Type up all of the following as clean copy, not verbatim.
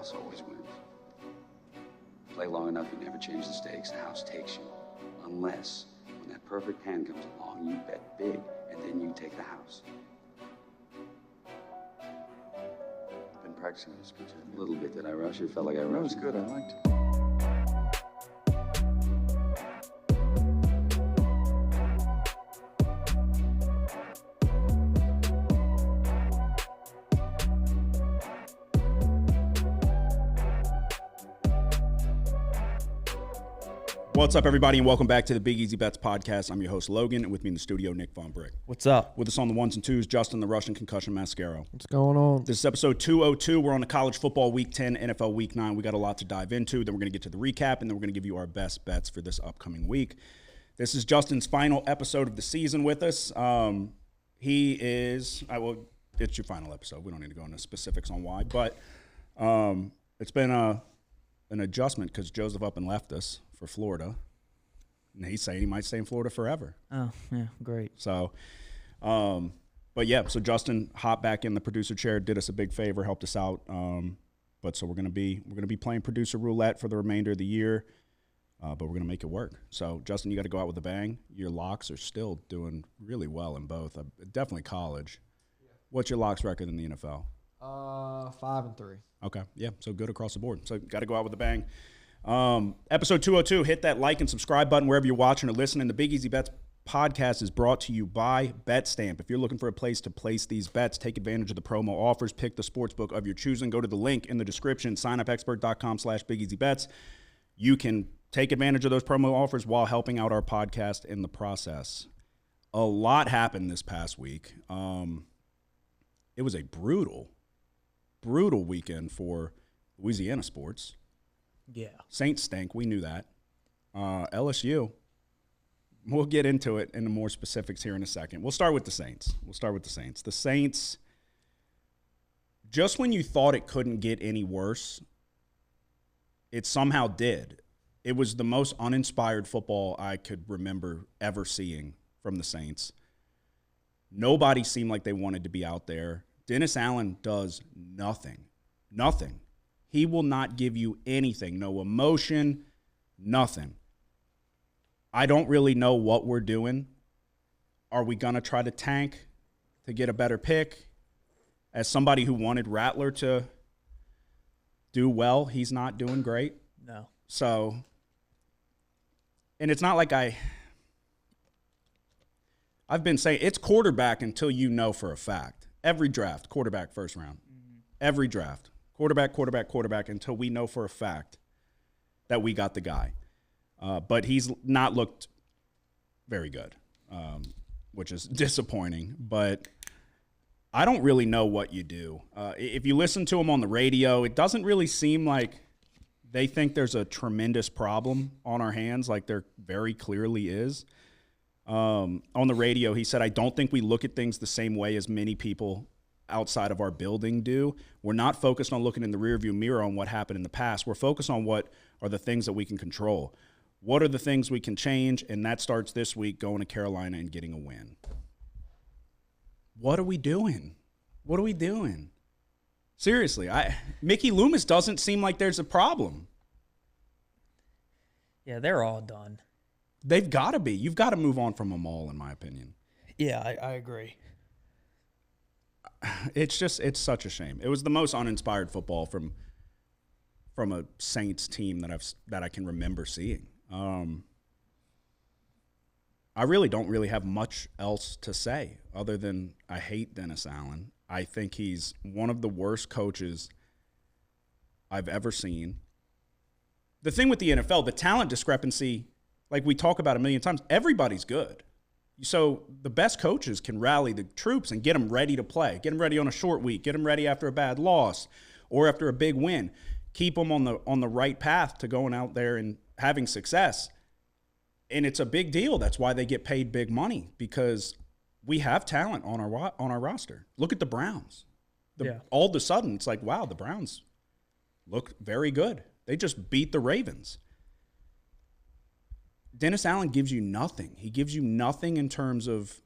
house always wins. Play long enough, you never change the stakes. The house takes you. Unless, when that perfect hand comes along, you bet big, and then you take the house. Been practicing this speech a little bit. Did I rush it? Felt like I rushed. That was good. I liked it. What's up, everybody, and welcome back to the Big Easy Bets podcast. I'm your host, Logan, and with me in the studio, Nick Von Brick. What's up? With us on the ones and twos, Justen, the Russian concussion mascaro. What's going on? This is episode 202. We're on the college football week 10, NFL week 9. We got a lot to dive into. Then we're going to get to the recap, and then we're going to give you our best bets for this upcoming week. This is Justen's final episode of the season with us. He is, it's your final episode. We don't need to go into specifics on why, but it's been an adjustment because Joseph up and left us for Florida. And he's saying he might stay in Florida forever. Oh, yeah, great. So, but yeah, so Justen hopped back in the producer chair, did us a big favor, helped us out. But so we're gonna be playing producer roulette for the remainder of the year, but we're gonna make it work. So Justen, you got to go out with a bang. Your locks are still doing really well in both. Definitely college. Yeah. What's your locks record in the NFL? 5-3. Okay, yeah, so good across the board. So got to go out with a bang. Episode 202, hit that like and subscribe button wherever you're watching or listening. The Big Easy Bets podcast is brought to you by BetStamp. If you're looking for a place to place these bets, take advantage of the promo offers, pick the sportsbook of your choosing, go to the link in the description, signupexpert.com/BigEasyBets. You can take advantage of those promo offers while helping out our podcast in the process. A lot happened this past week. It was a brutal weekend for Louisiana sports. Yeah. Saints stink. We knew that. LSU, we'll get into it in the more specifics here in a second. We'll start with the Saints. The Saints, just when you thought it couldn't get any worse, it somehow did. It was the most uninspired football I could remember ever seeing from the Saints. Nobody seemed like they wanted to be out there. Dennis Allen does nothing. He will not give you anything, no emotion, nothing. I don't really know what we're doing. Are we going to try to tank to get a better pick? As somebody who wanted Rattler to do well, he's not doing great. No. So, and it's not like I've been saying it's quarterback until you know for a fact. Every draft, quarterback first round. Mm-hmm. Every draft. Quarterback until we know for a fact that we got the guy. But he's not looked very good, which is disappointing. But I don't really know what you do. If you listen to him on the radio, it doesn't really seem like they think there's a tremendous problem on our hands, like there very clearly is. On the radio, he said, I don't think we look at things the same way as many people outside of our building do. We're not focused on looking in the rearview mirror on what happened in the past. We're focused on what are the things that we can control. What are the things we can change? And that starts this week, going to Carolina and getting a win. What are we doing? Seriously, Mickey Loomis doesn't seem like there's a problem. Yeah, they're all done. They've got to be. You've got to move on from them all, in my opinion. Yeah, I agree. It's such a shame. It was the most uninspired football from a Saints team that I can remember seeing. I really don't have much else to say other than I hate Dennis Allen. I think he's one of the worst coaches I've ever seen. The thing with the NFL, the talent discrepancy, like we talk about a million times, everybody's good. So the best coaches can rally the troops and get them ready to play, get them ready on a short week, get them ready after a bad loss or after a big win, keep them on the right path to going out there and having success. And it's a big deal. That's why they get paid big money, because we have talent on our roster. Look at the Browns. All of a sudden, it's like, wow, the Browns look very good. They just beat the Ravens. Dennis Allen gives you nothing. He gives you nothing in terms of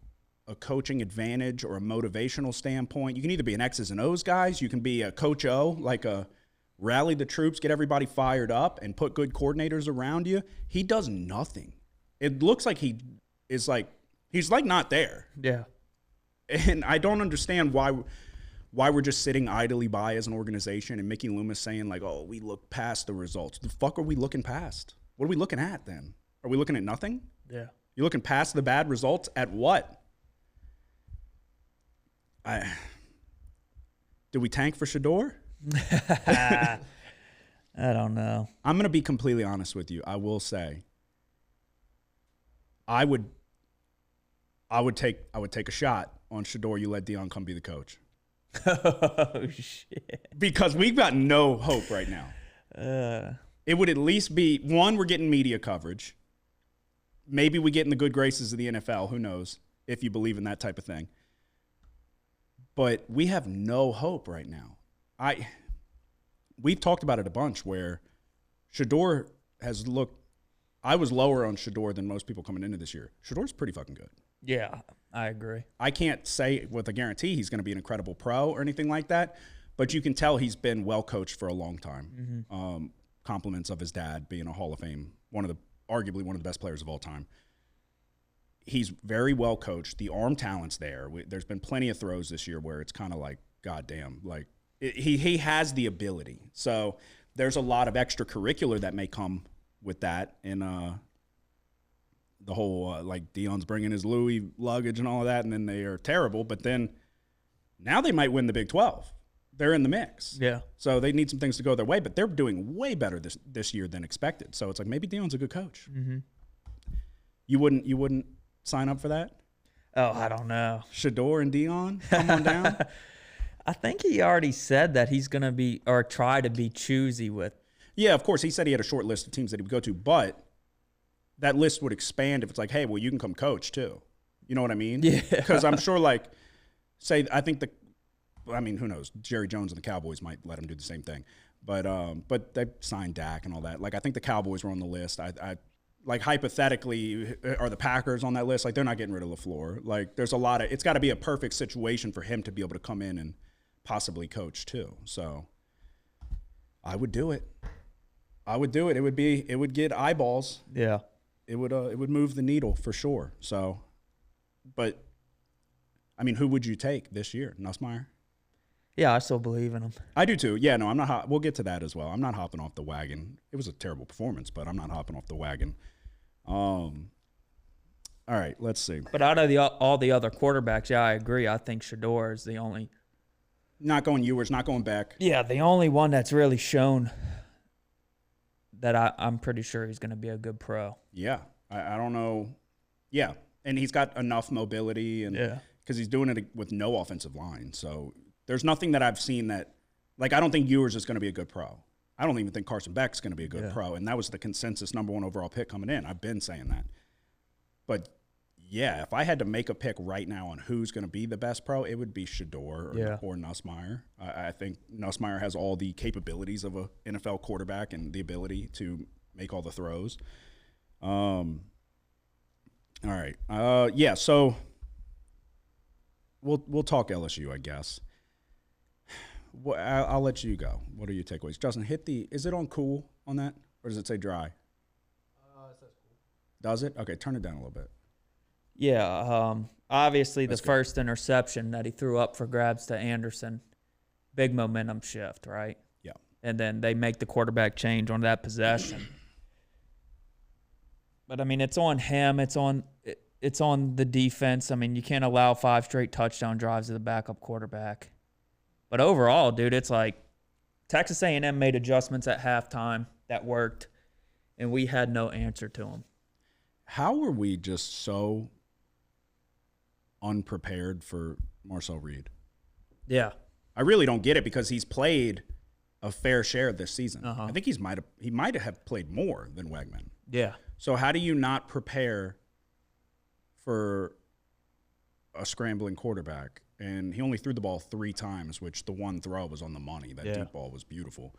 a coaching advantage or a motivational standpoint. You can either be an X's and O's guys. You can be a Coach O, like a rally the troops, get everybody fired up, and put good coordinators around you, he does nothing. It looks like he's not there. Yeah. And I don't understand why we're just sitting idly by as an organization and Mickey Loomis saying like, oh, we look past the results. The fuck are we looking past? What are we looking at then? Are we looking at nothing? Yeah. You're looking past the bad results at what? Did we tank for Shedeur? I don't know. I'm going to be completely honest with you. I will say I would take a shot on Shedeur. You let Deion come be the coach. Oh, shit. Because we've got no hope right now. It would at least be, one, we're getting media coverage. Maybe we get in the good graces of the NFL. Who knows, if you believe in that type of thing. But we have no hope right now. We've talked about it a bunch where Shedeur has looked – I was lower on Shedeur than most people coming into this year. Shedeur's pretty fucking good. Yeah, I agree. I can't say with a guarantee he's going to be an incredible pro or anything like that, but you can tell he's been well coached for a long time. Mm-hmm. Compliments of his dad being a Hall of Fame, arguably one of the best players of all time. He's very well coached. The arm talent's there. There's been plenty of throws this year where it's kind of like, goddamn, like he has the ability. So there's a lot of extracurricular that may come with that, and the whole like Deion's bringing his Louis luggage and all of that, and then they are terrible. But then now they might win the Big 12. They're in the mix. Yeah. So they need some things to go their way, but they're doing way better this year than expected. So it's like maybe Deion's a good coach. Mm-hmm. You wouldn't sign up for that? Oh, I don't know. Shedeur and Deion, come on down. I think he already said that he's going to be or try to be choosy with. Yeah, of course. He said he had a short list of teams that he would go to, but that list would expand if it's like, hey, well, you can come coach too. You know what I mean? Yeah. Because I'm sure, like, say, who knows? Jerry Jones and the Cowboys might let him do the same thing. But they signed Dak and all that. Like, I think the Cowboys were on the list. Like, hypothetically, are the Packers on that list? Like, they're not getting rid of LaFleur. Like, there's a lot of – it's got to be a perfect situation for him to be able to come in and possibly coach too. So I would do it. It would get eyeballs. Yeah. It would move the needle for sure. So, but, I mean, who would you take this year? Nussmeier? Yeah, I still believe in him. I do too. Yeah, no, I'm not. We'll get to that as well. I'm not hopping off the wagon. It was a terrible performance, but I'm not hopping off the wagon. All right, let's see. But out of all the other quarterbacks, yeah, I agree. I think Shedeur is the only. Not going Ewers, not going Beck. Yeah, the only one that's really shown that I'm pretty sure he's going to be a good pro. Yeah, I don't know. Yeah, and he's got enough mobility, and because he's doing it with no offensive line, so there's nothing that I've seen that, like, I don't think Ewers is going to be a good pro. I don't even think Carson Beck's going to be a good pro, and that was the consensus number one overall pick coming in. I've been saying that. But, yeah, if I had to make a pick right now on who's going to be the best pro, it would be Shedeur or Nussmeier. I think Nussmeier has all the capabilities of an NFL quarterback and the ability to make all the throws. All right. So we'll talk LSU, I guess. Well, I'll let you go. What are your takeaways? Justin, is it on cool on that? Or does it say dry? It says cool. Does it? Okay, turn it down a little bit. Yeah, obviously That's the good. first interception that he threw up for grabs to Anderson, big momentum shift, right? Yeah. And then they make the quarterback change on that possession. But, I mean, it's on him. It's on the defense. I mean, you can't allow 5 straight touchdown drives to the backup quarterback. But overall, dude, it's like Texas A&M made adjustments at halftime that worked, and we had no answer to them. How are we just so unprepared for Marcel Reed? Yeah. I really don't get it because he's played a fair share this season. Uh-huh. I think he might have played more than Wegman. Yeah. So how do you not prepare for a scrambling quarterback? And he only threw the ball 3 times, which the one throw was on the money. That deep ball was beautiful.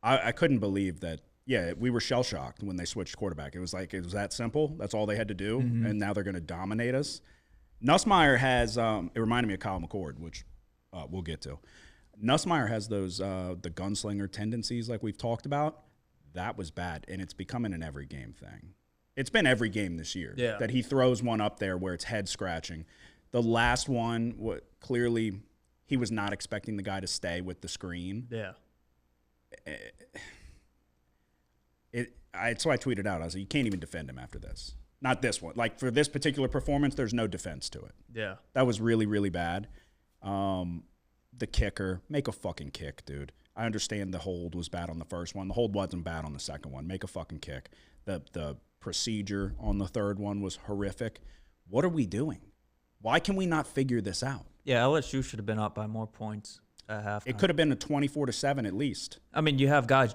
I couldn't believe that. Yeah, we were shell-shocked when they switched quarterback. It was like, it was that simple. That's all they had to do, and now they're going to dominate us. Nussmeier has it reminded me of Kyle McCord, which we'll get to. Nussmeier has those the gunslinger tendencies like we've talked about. That was bad, and it's becoming an every game thing. It's been every game this year that he throws one up there where it's head scratching. The last one, clearly he was not expecting the guy to stay with the screen. Yeah. So I tweeted out, I was like, you can't even defend him after this. Not this one. Like, for this particular performance, there's no defense to it. Yeah. That was really, really bad. The kicker, make a fucking kick, dude. I understand the hold was bad on the first one. The hold wasn't bad on the second one. Make a fucking kick. The procedure on the third one was horrific. What are we doing? Why can we not figure this out? Yeah, LSU should have been up by more points at halftime. It could have been a 24-7 at least. I mean, you have guys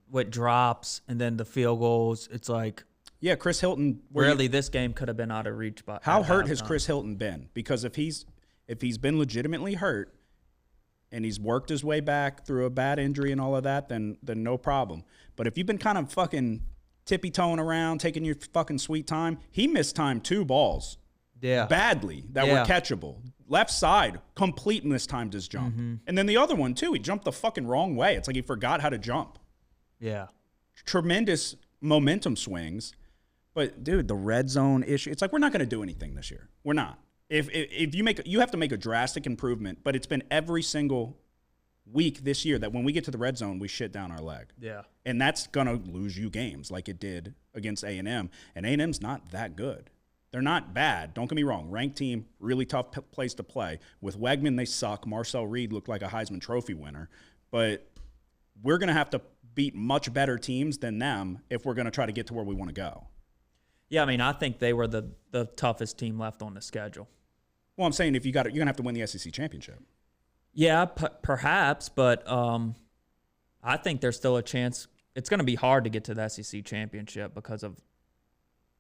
with drops and then the field goals. It's like, yeah, Chris Hilton. Really, this game could have been out of reach. How hurt has Chris Hilton been? Because if he's been legitimately hurt and he's worked his way back through a bad injury and all of that, then no problem. But if you've been kind of fucking tippy-toeing around, taking your fucking sweet time, he missed time 2 balls. Yeah. Badly that were catchable. Left side, complete mistimed his jump. Mm-hmm. And then the other one, too, he jumped the fucking wrong way. It's like he forgot how to jump. Yeah. Tremendous momentum swings. But, dude, the red zone issue, it's like we're not going to do anything this year. We're not. If you have to make a drastic improvement, but it's been every single week this year that when we get to the red zone, we shit down our leg. Yeah. And that's going to lose you games like it did against A&M. And A&M's not that good. They're not bad. Don't get me wrong. Ranked team, really tough place to play. With Wegman, they suck. Marcel Reed looked like a Heisman Trophy winner. But we're going to have to beat much better teams than them if we're going to try to get to where we want to go. Yeah, I mean, I think they were the toughest team left on the schedule. Well, I'm saying you're going to have to win the SEC championship. Yeah, perhaps, but I think there's still a chance. It's going to be hard to get to the SEC championship because of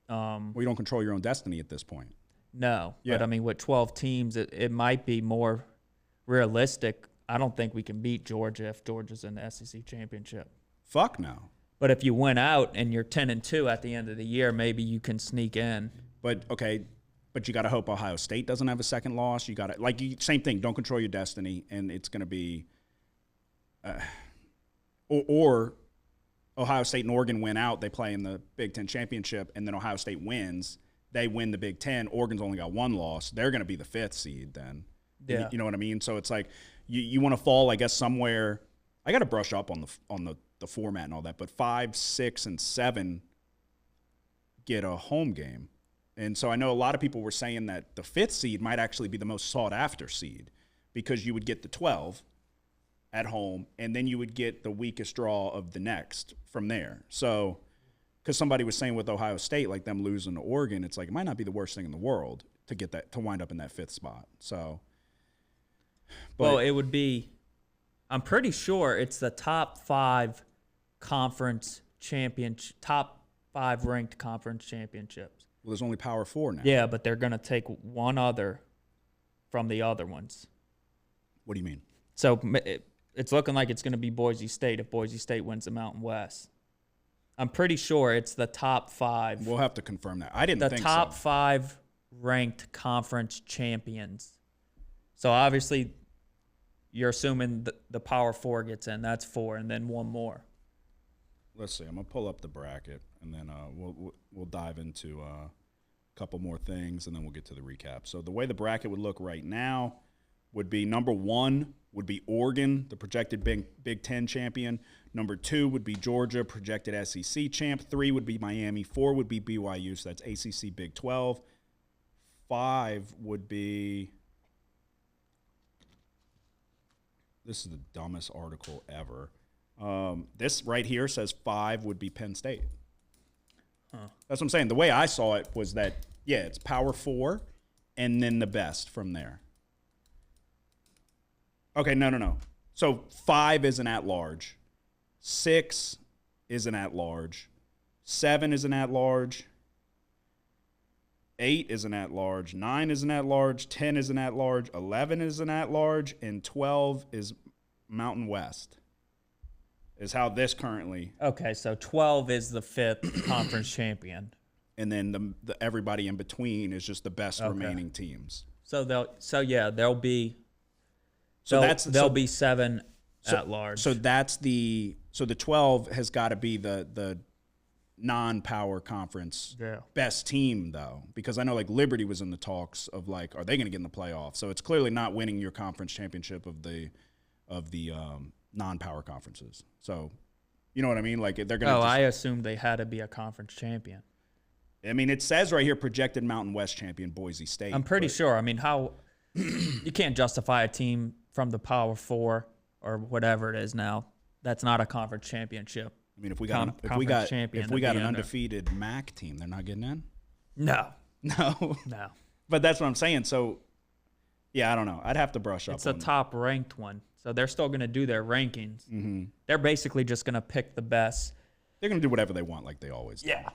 well, you don't control your own destiny at this point. No. Yeah. But, I mean, with 12 teams, it might be more realistic. I don't think we can beat Georgia if Georgia's in the SEC championship. Fuck no. But if you win out and you're 10-2 at the end of the year, maybe you can sneak in. But, okay, but you got to hope Ohio State doesn't have a second loss. You got to, same thing, don't control your destiny, and it's going to be or Ohio State and Oregon win out, they play in the Big Ten championship, and then Ohio State wins. They win the Big Ten. Oregon's only got 1 loss. They're going to be the 5th seed then. Yeah. You know what I mean? So it's like you want to fall, I guess, somewhere. I got to brush up on the format and all that, but 5, 6, and 7 get a home game. And so I know a lot of people were saying that the 5th seed might actually be the most sought-after seed because you would get the 12 at home, and then you would get the weakest draw of the next from there. So, because somebody was saying with Ohio State, like them losing to Oregon, it's like it might not be the worst thing in the world to get that, to wind up in that 5th spot. So, well, it would be, I'm pretty sure it's the top 5 conference top 5 ranked conference championships. Well, there's only Power 4 now. Yeah, but they're going to take one other from the other ones. What do you mean? So it's looking like it's going to be Boise State if Boise State wins the Mountain West. I'm pretty sure it's the top 5. We'll have to confirm that. I didn't think so. The top 5 ranked conference champions. So obviously you're assuming the Power 4 gets in. That's 4, and then 1 more. Let's see. I'm gonna pull up the bracket, and then we'll dive into a couple more things, and then we'll get to the recap. So the way the bracket would look right now would be number 1 would be Oregon, the projected Big Ten champion. Number 2 would be Georgia, projected SEC champ. 3 would be Miami. 4 would be BYU, so that's ACC Big 12. 5 would be. This is the dumbest article ever. This right here says 5 would be Penn State. Huh. That's what I'm saying. The way I saw it was that, yeah, it's Power 4 and then the best from there. Okay, no. So 5 is an at-large. 6 is an at-large. 7 is an at-large. 8 is an at-large. 9 is an at-large. 10 is an at-large. 11 is an at-large. And 12 is Mountain West. Is how this currently. Okay, so 12 is the 5th conference champion, and then the everybody in between is just the best remaining teams. So there'll be. So they'll be 7 at large. So the 12 has got to be the non-power conference best team, though, because I know like Liberty was in the talks of like, are they going to get in the playoffs? So it's clearly not winning your conference championship of the non-power conferences. So you know what I mean? Like they're going to. I assumed they had to be a conference champion. I mean, it says right here projected Mountain West champion Boise State. I'm pretty sure. I mean, how you can't justify a team from the Power 4 or whatever it is now. That's not a conference championship. I mean, if we got an undefeated MAC team, they're not getting in? No. No. But that's what I'm saying. So, yeah, I don't know. I'd have to brush up. It's a top-ranked one. So they're still going to do their rankings. Mm-hmm. They're basically just going to pick the best. They're going to do whatever they want like they always do. Yeah.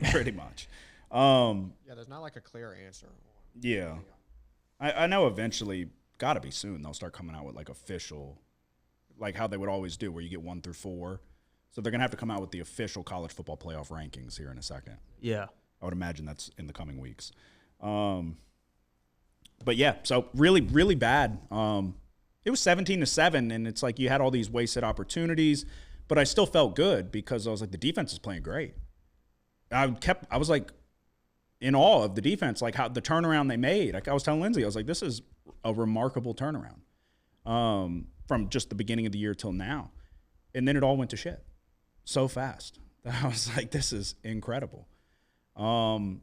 Pretty much. There's not like a clear answer. Yeah. I know eventually, got to be soon, they'll start coming out with like official, like how they would always do where you get 1 through 4. So they're going to have to come out with the official college football playoff rankings here in a second. Yeah. I would imagine that's in the coming weeks. But yeah, so really, really bad. It was 17-7, and it's like you had all these wasted opportunities, but I still felt good because I was like, the defense is playing great. I was like in awe of the defense, like how the turnaround they made. Like I was telling Lindsay, I was like, this is a remarkable turnaround from just the beginning of the year till now. And then it all went to shit so fast. I was like, this is incredible. I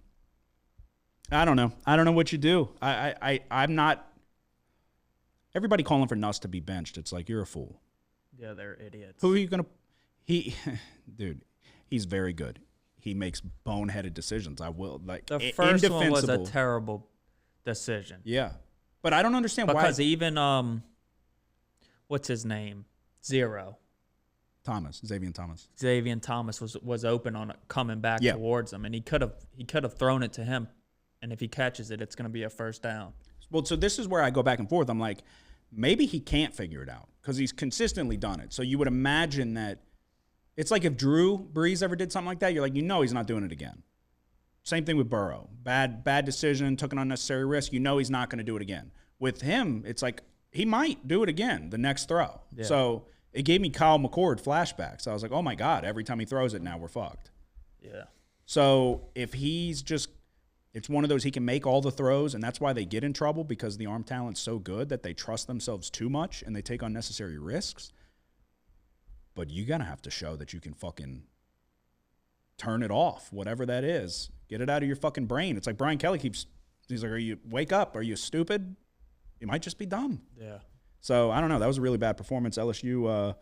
don't know. I don't know what you do. I'm not. Everybody calling for Nuss to be benched. It's like, you're a fool. Yeah, they're idiots. Who are you going to – dude, he's very good. He makes boneheaded decisions. I will – like, the first one was a terrible decision. Yeah. But I don't understand why – because even what's his name? Xavier Thomas was open on it coming back towards him, and he could have thrown it to him, and if he catches it, it's going to be a first down. Well, so this is where I go back and forth. I'm like, maybe he can't figure it out because he's consistently done it. So you would imagine that it's like if Drew Brees ever did something like that, you're like, he's not doing it again. Same thing with Burrow. Bad decision, took an unnecessary risk. He's not going to do it again. With him, it's like he might do it again the next throw. Yeah. So it gave me Kyle McCord flashbacks. I was like, oh, my God, every time he throws it now we're fucked. Yeah. So if it's one of those he can make all the throws, and that's why they get in trouble because the arm talent's so good that they trust themselves too much and they take unnecessary risks. But you got to have to show that you can fucking turn it off, whatever that is. Get it out of your fucking brain. It's like Brian Kelly he's like, wake up. Are you stupid? You might just be dumb. Yeah. So, I don't know. That was a really bad performance. LSU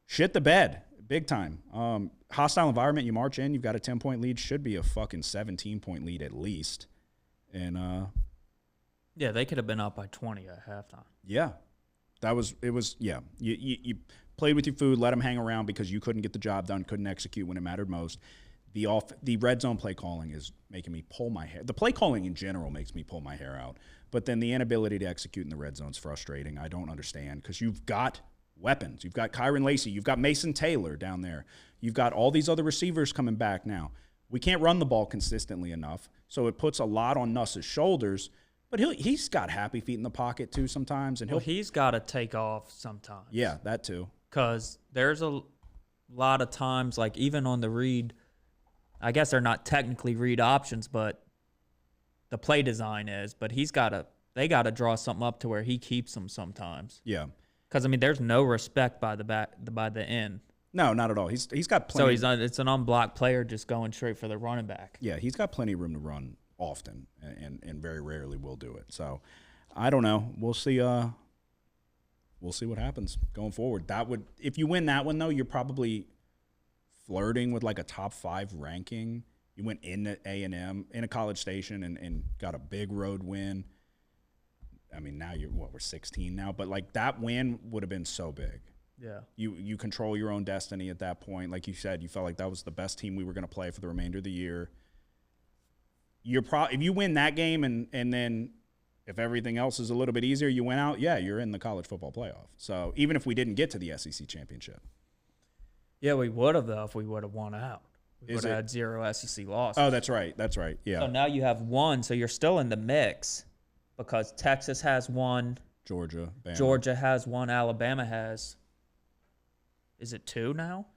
shit the bed big time. Hostile environment, you march in, you've got a 10-point lead. Should be a fucking 17-point lead at least. And yeah, they could have been up by 20 at halftime. Yeah. You played with your food, let them hang around because you couldn't get the job done, couldn't execute when it mattered most. The red zone play calling is making me pull my hair. The play calling in general makes me pull my hair out. But then the inability to execute in the red zone is frustrating. I don't understand because you've got weapons. You've got Kyron Lacey. You've got Mason Taylor down there. You've got all these other receivers coming back now. We can't run the ball consistently enough, so it puts a lot on Nuss's shoulders. But he's got happy feet in the pocket too sometimes. And he's got to take off sometimes. Yeah, that too. Because there's a lot of times, like even on the read, I guess they're not technically read options, but the play design is. But they got to draw something up to where he keeps them sometimes. Yeah. Because, there's no respect by the end. No, not at all. He's got plenty. So it's an unblocked player just going straight for the running back. Yeah, he's got plenty of room to run often, and very rarely will do it. So, I don't know. We'll see. We'll see what happens going forward. If you win that one though, you're probably flirting with like a top 5 ranking. You went into A&M in a College Station and got a big road win. Now we're 16 now, but like that win would have been so big. Yeah. You control your own destiny at that point. Like you said, you felt like that was the best team we were going to play for the remainder of the year. If you win that game and then if everything else is a little bit easier, you win out, you're in the college football playoff. So even if we didn't get to the SEC championship. Yeah, we would have though if we would have won out. We would have had 0 SEC losses. Oh, that's right. Yeah. So now you have 1, so you're still in the mix. Because Texas has 1, Georgia, Bama. Georgia has one. Alabama has. Is it 2 now?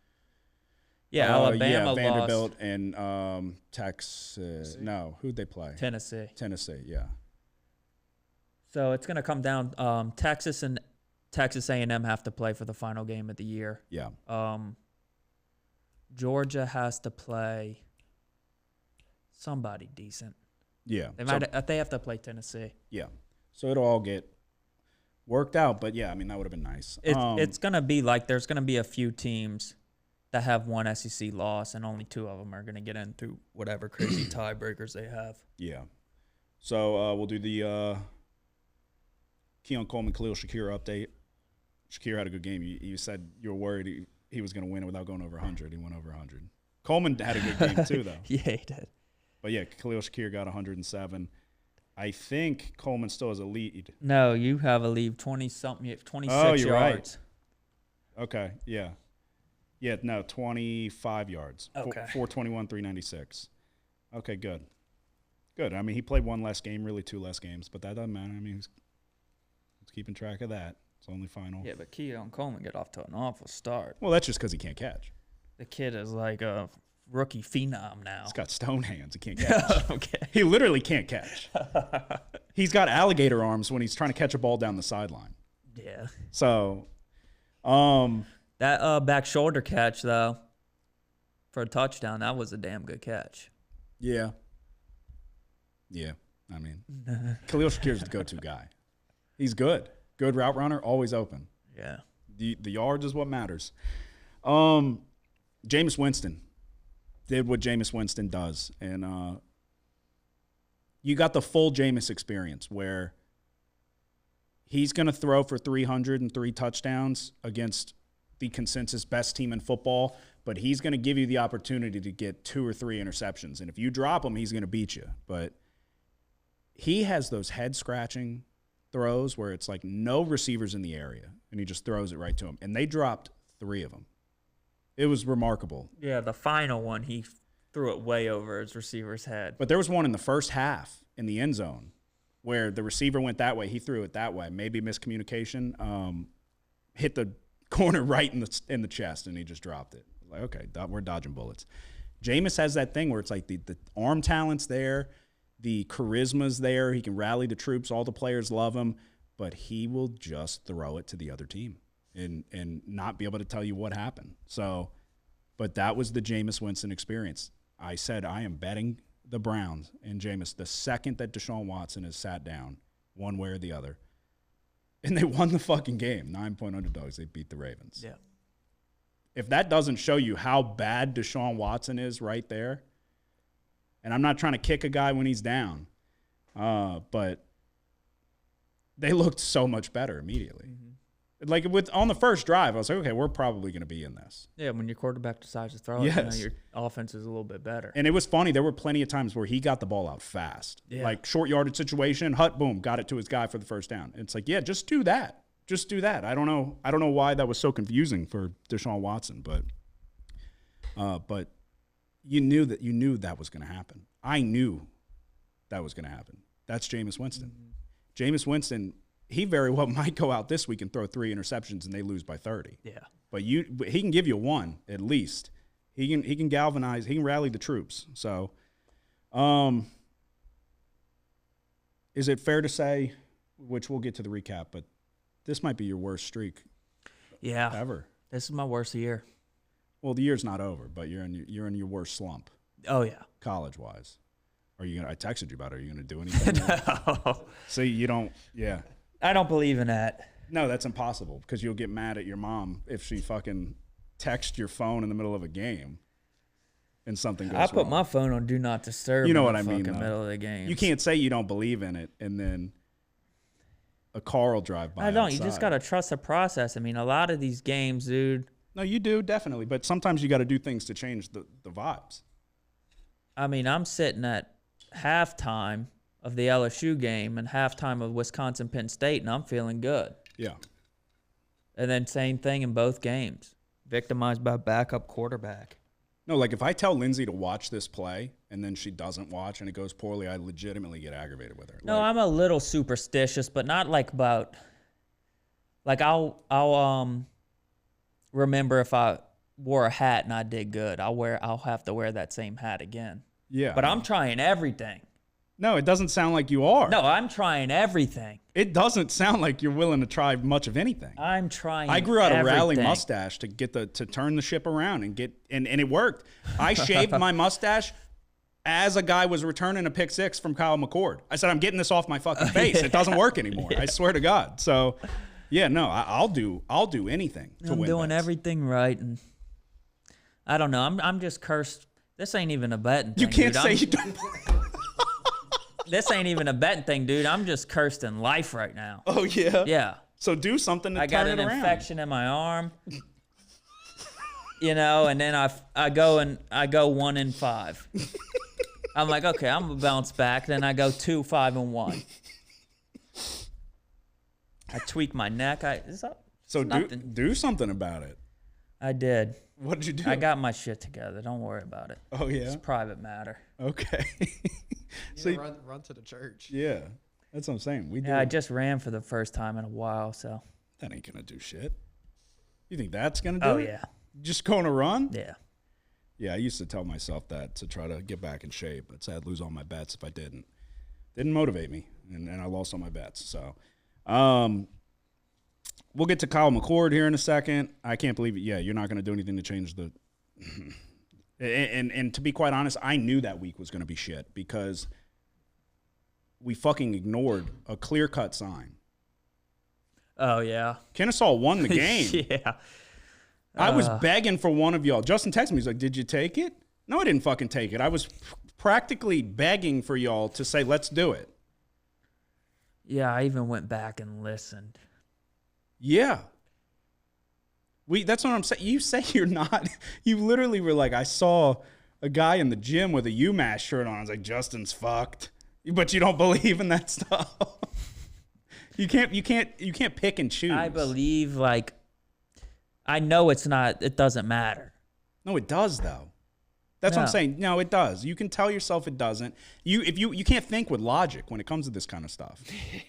Yeah, Alabama lost. Vanderbilt and Texas. No, who'd they play? Tennessee. Tennessee, yeah. So it's going to come down. Texas and Texas A&M have to play for the final game of the year. Yeah. Georgia has to play somebody decent. Yeah. They have to play Tennessee. Yeah. So it'll all get worked out, but yeah, I mean that would have been nice. It's going to be like there's going to be a few teams that have one SEC loss, and only 2 of them are going to get in through whatever crazy tiebreakers they have. Yeah. So we'll do the Keon Coleman, Khalil Shakir update. Shakir had a good game. You said you were worried he was going to win it without going over 100. He went over 100. Coleman had a good game too, though. Yeah, he did. But yeah, Khalil Shakir got 107. I think Coleman still has a lead. No, you have a lead 20-something, 26 you're yards. Right. Okay, yeah. Yeah, no, 25 yards. Okay. 421, 396. Okay, good. Good. I mean, he played 1 less game, really 2 less games, but that doesn't matter. I mean, he's keeping track of that. It's only final. Yeah, but Keon Coleman get off to an awful start. Well, that's just because he can't catch. The kid is like a rookie phenom now. He's got stone hands. He can't catch. Okay. He literally can't catch. He's got alligator arms when he's trying to catch a ball down the sideline. Yeah. So, that back shoulder catch, though, for a touchdown, that was a damn good catch. Yeah. Yeah. I mean, Khalil Shakir's the go-to guy. He's good. Good route runner, always open. Yeah. The yards is what matters. Jameis Winston did what Jameis Winston does. And you got the full Jameis experience where he's going to throw for 303 touchdowns against the consensus best team in football, but he's going to give you the opportunity to get 2 or 3 interceptions. And if you drop him, he's going to beat you. But he has those head-scratching throws where it's like no receivers in the area, and he just throws it right to him. And they dropped 3 of them. It was remarkable. Yeah, the final one, he threw it way over his receiver's head. But there was one in the first half in the end zone where the receiver went that way, he threw it that way. Maybe miscommunication. Hit the corner right in the chest, and he just dropped it. Like, okay, we're dodging bullets. Jameis has that thing where it's like the arm talent's there, the charisma's there. He can rally the troops. All the players love him, but he will just throw it to the other team and not be able to tell you what happened. So, but that was the Jameis Winston experience. I said I am betting the Browns and Jameis the second that Deshaun Watson has sat down, one way or the other. And they won the fucking game. 9-point underdogs. They beat the Ravens. Yeah. If that doesn't show you how bad Deshaun Watson is right there, and I'm not trying to kick a guy when he's down, but they looked so much better immediately. Mm-hmm. Like on the first drive, I was like, okay, we're probably going to be in this. Yeah, when your quarterback decides to throw it, your offense is a little bit better. And it was funny. There were plenty of times where he got the ball out fast. Yeah. Like short yardage situation, Hut, boom, got it to his guy for the first down. And it's like, yeah, just do that. Just do that. I don't know why that was so confusing for Deshaun Watson, but you knew that was going to happen. I knew that was going to happen. That's Jameis Winston. Mm-hmm. Jameis Winston, he very well might go out this week and throw 3 interceptions and they lose by 30. Yeah. But he can give you 1 at least. He can galvanize, he can rally the troops. So is it fair to say, which we'll get to the recap, but this might be your worst streak ever. This is my worst year. Well, the year's not over, but you're in your worst slump. Oh yeah. College-wise. I texted you about it. Are you going to do anything? No. See, you don't, yeah. I don't believe in that. No, that's impossible because you'll get mad at your mom if she fucking texts your phone in the middle of a game and something goes wrong. I put my phone on Do Not Disturb. You know what I mean? Middle of the game. You can't say you don't believe in it and then a car will drive by. I don't. outside. You just got to trust the process. I mean, a lot of these games, dude. No, you do, definitely. But sometimes you got to do things to change the vibes. I mean, I'm sitting at halftime of the LSU game and halftime of Wisconsin-Penn State, and I'm feeling good. Yeah. And then same thing in both games. Victimized by backup quarterback. No, like if I tell Lindsay to watch this play and then she doesn't watch and it goes poorly, I legitimately get aggravated with her. No, I'm a little superstitious, but not like about Like I'll remember if I wore a hat and I did good. I'll have to wear that same hat again. Yeah. But I'm trying everything. No, it doesn't sound like you are. No, I'm trying everything. It doesn't sound like you're willing to try much of anything. I'm trying. I grew out a rally everything. mustache to turn the ship around and it worked. I shaved my mustache as a guy was returning a pick six from Kyle McCord. I said, I'm getting this off my fucking face. It doesn't work anymore. I swear to God. So, yeah, no, I'll do anything to win. I'm doing bets. everything right, and I don't know. I'm just cursed. This ain't even a betting thing. You can't dude. say you don't. This ain't even a betting thing, dude. I'm just cursed in life right now. Oh yeah. Yeah. So do something to I got turn an it around. infection in my arm. And then I go 1-5. I'm like, okay, I'm gonna bounce back. Then I go 2-5-1. I tweak my neck. Do something about it. I did. What did you do? I got my shit together. Don't worry about it. Oh yeah. It's a private matter. Okay. So run to the church. Yeah, that's what I'm saying. I just ran for the first time in a while, so. That ain't gonna do shit. You think that's gonna do it? Oh yeah. Just going to run? Yeah. Yeah, I used to tell myself that to try to get back in shape. I'd say I'd lose all my bets if I didn't. Didn't motivate me, and I lost all my bets. So, we'll get to Kyle McCord here in a second. I can't believe it. Yeah, you're not going to do anything to change the – and to be quite honest, I knew that week was going to be shit because we fucking ignored a clear-cut sign. Oh, yeah. Kennesaw won the game. Yeah. I was begging for one of y'all. Justen texted me. He's like, did you take it? No, I didn't fucking take it. I was practically begging for y'all to say, let's do it. Yeah, I even went back and listened. Yeah. That's what I'm saying. You say you're not. You literally were like, I saw a guy in the gym with a UMass shirt on. I was like, Justin's fucked. But you don't believe in that stuff. You can't pick and choose. I believe, I know it doesn't matter. No, it does though. That's what I'm saying. No, it does. You can tell yourself it doesn't. You can't think with logic when it comes to this kind of stuff. Yeah.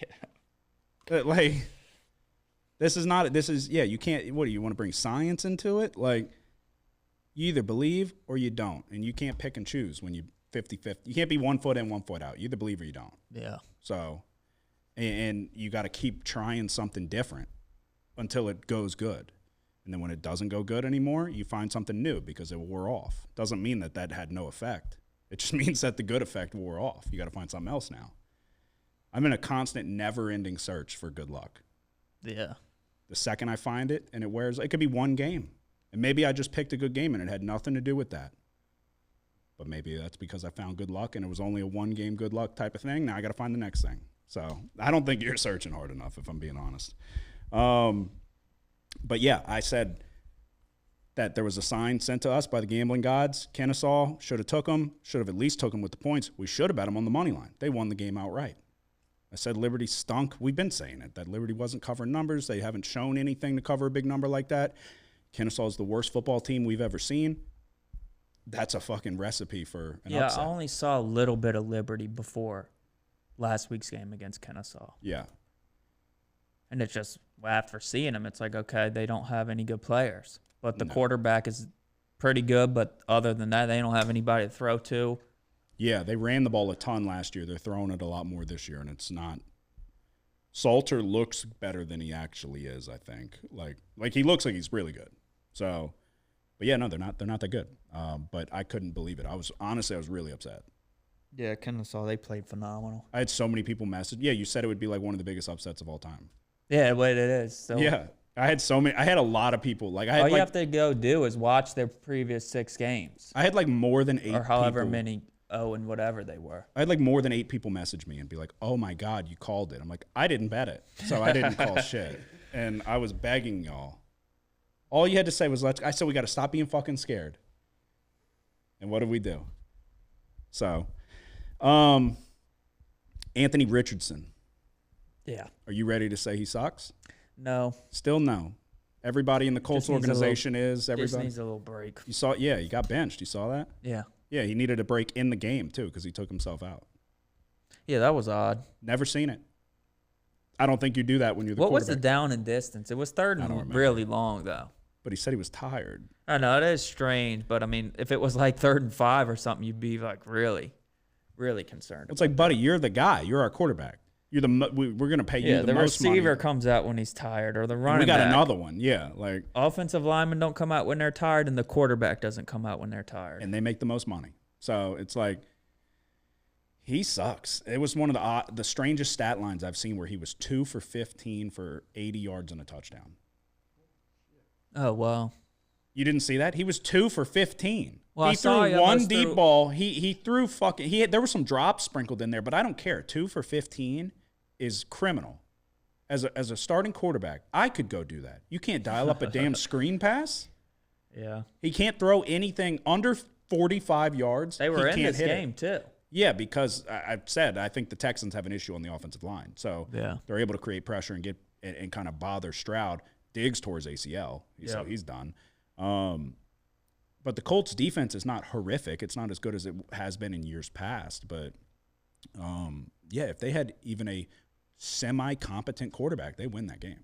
You can't, what do you want to bring science into it? Like, you either believe or you don't. And you can't pick and choose when you 50-50. You can't be 1 foot in, 1 foot out. You either believe or you don't. Yeah. So, and you got to keep trying something different until it goes good. And then when it doesn't go good anymore, you find something new because it wore off. Doesn't mean that had no effect. It just means that the good effect wore off. You got to find something else now. I'm in a constant, never-ending search for good luck. Yeah. The second I find it and it could be one game. And maybe I just picked a good game and it had nothing to do with that. But maybe that's because I found good luck and it was only a one-game good luck type of thing. Now I got to find the next thing. So I don't think you're searching hard enough, if I'm being honest. But yeah, I said that there was a sign sent to us by the gambling gods. Kennesaw should have at least took them with the points. We should have bet them on the money line. They won the game outright. I said Liberty stunk. We've been saying it, that Liberty wasn't covering numbers. They haven't shown anything to cover a big number like that. Kennesaw is the worst football team we've ever seen. That's a fucking recipe for an upset. I only saw a little bit of Liberty before last week's game against Kennesaw. Yeah. And it's just, after seeing them, it's like, okay, they don't have any good players. But the quarterback is pretty good, but other than that, they don't have anybody to throw to. Yeah, they ran the ball a ton last year. They're throwing it a lot more this year, and it's not. Salter looks better than he actually is, I think. Like he looks like he's really good. So, but yeah, no, they're not that good. But I couldn't believe it. I was really upset. Yeah, Kennesaw, they played phenomenal. I had so many people message. Yeah, you said it would be like one of the biggest upsets of all time. Yeah, what it is. So yeah, I had a lot of people. Like, all you have to go do is watch their previous 6 games. I had like more than 8 or however people. many, and whatever they were. I had like more than 8 people message me and be like, "Oh my God, you called it." I'm like, I didn't bet it, so I didn't call shit. And I was begging y'all. All you had to say was, I said we got to stop being fucking scared. And what did we do? So, Anthony Richardson. Yeah. Are you ready to say he sucks? No. Still no. Everybody in the Colts organization is. Everybody just needs a little break. You saw, yeah, he got benched. You saw that? Yeah. Yeah, he needed a break in the game too because he took himself out. Yeah, that was odd. Never seen it. I don't think you do that when you're the quarterback. What was the down and distance? It was third and really long, though. But he said he was tired. I know, it is strange, but, I mean, if it was like 3rd and 5 or something, you'd be, like, really, really concerned. It's like, buddy, you're the guy. You're our quarterback. We're going to pay you the most money. Yeah, the receiver comes out when he's tired, or the running back. We got back. another one, yeah. Like offensive linemen don't come out when they're tired, and the quarterback doesn't come out when they're tired. And they make the most money. So it's like, he sucks. It was one of the strangest stat lines I've seen where he was 2 for 15 for 80 yards and a touchdown. Oh, wow. You didn't see that? He was 2 for 15. Well, he threw one deep ball. He threw there were some drops sprinkled in there, but I don't care. 2 for 15 is criminal. As a starting quarterback, I could go do that. You can't dial up a damn screen pass. Yeah. He can't throw anything under 45 yards. They were in this game, too. Yeah, because I've said I think the Texans have an issue on the offensive line. So they're able to create pressure and get and kind of bother Stroud. Diggs tore his ACL, so he's done. But the Colts' defense is not horrific. It's not as good as it has been in years past. But, if they had even a semi-competent quarterback, they win that game.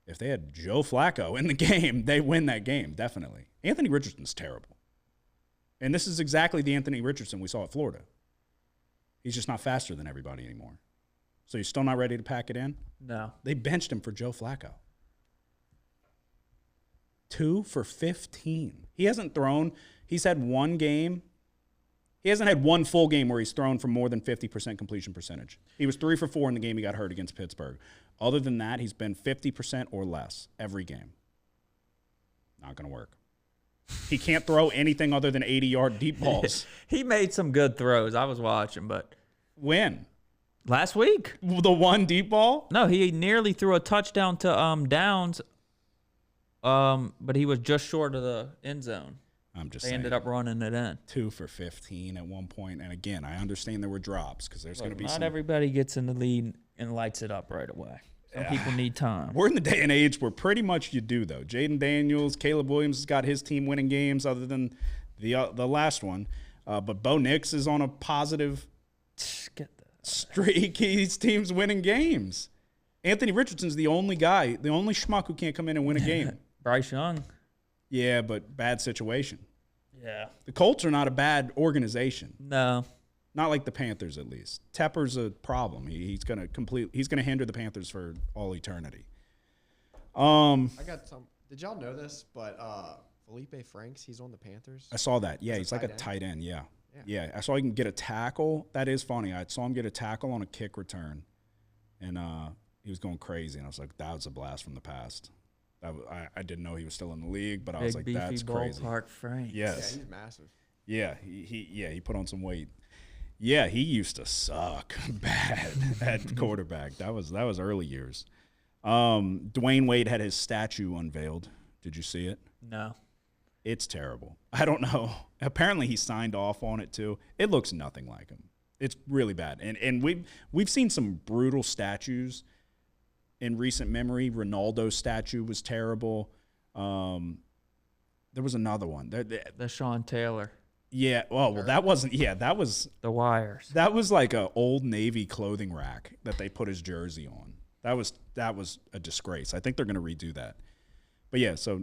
If they had Joe Flacco in the game, they win that game, definitely. Anthony Richardson's terrible. And this is exactly the Anthony Richardson we saw at Florida. He's just not faster than everybody anymore. So you're still not ready to pack it in? No. They benched him for Joe Flacco. 2 for 15. He hasn't thrown. He's had one game. He hasn't had one full game where he's thrown for more than 50% completion percentage. He was 3 for 4 in the game he got hurt against Pittsburgh. Other than that, he's been 50% or less every game. Not going to work. He can't throw anything other than 80-yard deep balls. He made some good throws. I was watching, but when? Last week. The one deep ball? No, he nearly threw a touchdown to Downs, but he was just short of the end zone. I'm just they saying. ended up running it in. 2 for 15 at one point. And again, I understand there were drops because there's going to be not everybody gets in the lead and lights it up right away. Some people need time. We're in the day and age where pretty much you do, though. Jaden Daniels, Caleb Williams has got his team winning games other than the last one. But Bo Nix is on a positive streak. His team's winning games. Anthony Richardson's the only guy, the only schmuck who can't come in and win a game. Bryce Young. Yeah, but bad situation. Yeah. The Colts are not a bad organization. No. Not like the Panthers, at least. Tepper's a problem. He's gonna hinder the Panthers for all eternity. I got some. Did y'all know this? But Felipe Franks, he's on the Panthers. I saw that. Yeah, he's like a tight end. Yeah. I saw he can get a tackle. That is funny. I saw him get a tackle on a kick return, and he was going crazy. And I was like, that was a blast from the past. I didn't know he was still in the league, but I was like, that's crazy. Ballpark Franks. Yes. Yeah, he's massive. Yeah, he put on some weight. Yeah, he used to suck bad at quarterback. That was early years. Dwayne Wade had his statue unveiled. Did you see it? No. It's terrible. I don't know. Apparently he signed off on it too. It looks nothing like him. It's really bad. And we've seen some brutal statues in recent memory. Ronaldo's statue was terrible. There was another one. The Sean Taylor. Yeah. Oh, well, that wasn't. Yeah, that was the wires. That was like a Old Navy clothing rack that they put his jersey on. That was a disgrace. I think they're going to redo that. But yeah, so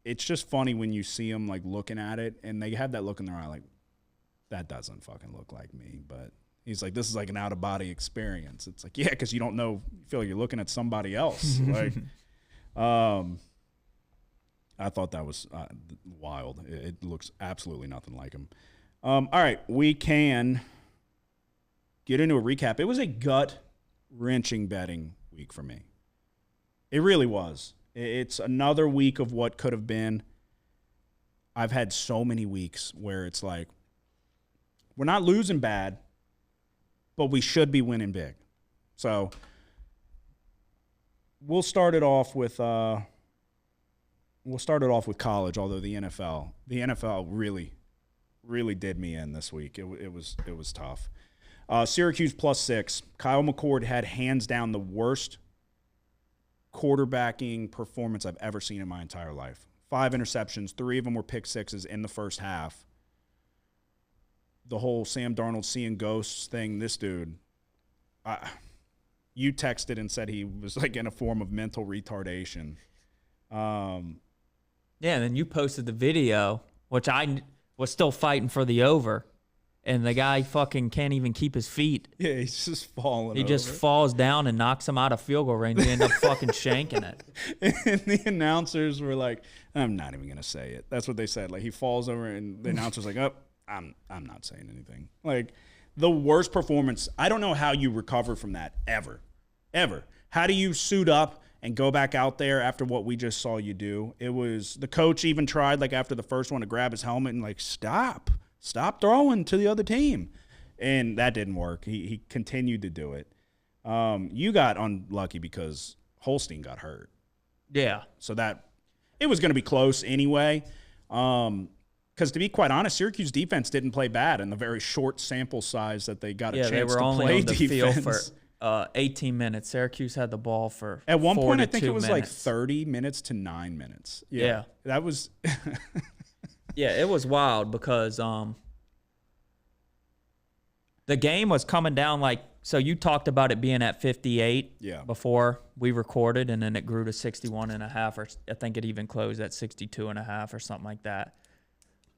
it's just funny when you see them like looking at it and they have that look in their eye like, that doesn't fucking look like me. But he's like, this is like an out of body experience. It's like, yeah, because you don't know, you feel like you're looking at somebody else. Like, I thought that was wild. It looks absolutely nothing like him. All right, we can get into a recap. It was a gut-wrenching betting week for me. It really was. It's another week of what could have been. I've had so many weeks where it's like, we're not losing bad, but we should be winning big. So we'll start it off with college, although the NFL really, really did me in this week. It was tough. Syracuse +6. Kyle McCord had hands down the worst quarterbacking performance I've ever seen in my entire life. 5 interceptions, 3 of them were pick sixes in the first half. The whole Sam Darnold seeing ghosts thing, this dude, You texted and said he was like in a form of mental retardation. Yeah, and then you posted the video, which I was still fighting for the over, and the guy fucking can't even keep his feet. Yeah, he's just falling. He just falls down and knocks him out of field goal range. He end up fucking shanking it. And the announcers were like, "I'm not even gonna say it." That's what they said. Like he falls over, and the announcer's like, "Oh, I'm not saying anything." Like the worst performance. I don't know how you recover from that ever. How do you suit up and go back out there after what we just saw you do? It was the coach even tried like after the first one to grab his helmet and like stop throwing to the other team, and that didn't work. He continued to do it. You got unlucky because Holstein got hurt. Yeah. So that it was going to be close anyway. Because to be quite honest, Syracuse defense didn't play bad in the very short sample size that they got a chance to play defense. Yeah, they were only on the field for 18 minutes. Syracuse had the ball for at one point. I think it was minutes. like 30 minutes to 9 minutes. Yeah. That was. Yeah, it was wild because the game was coming down like. So you talked about it being at 58 before we recorded, and then it grew to 61.5, or I think it even closed at 62.5 or something like that.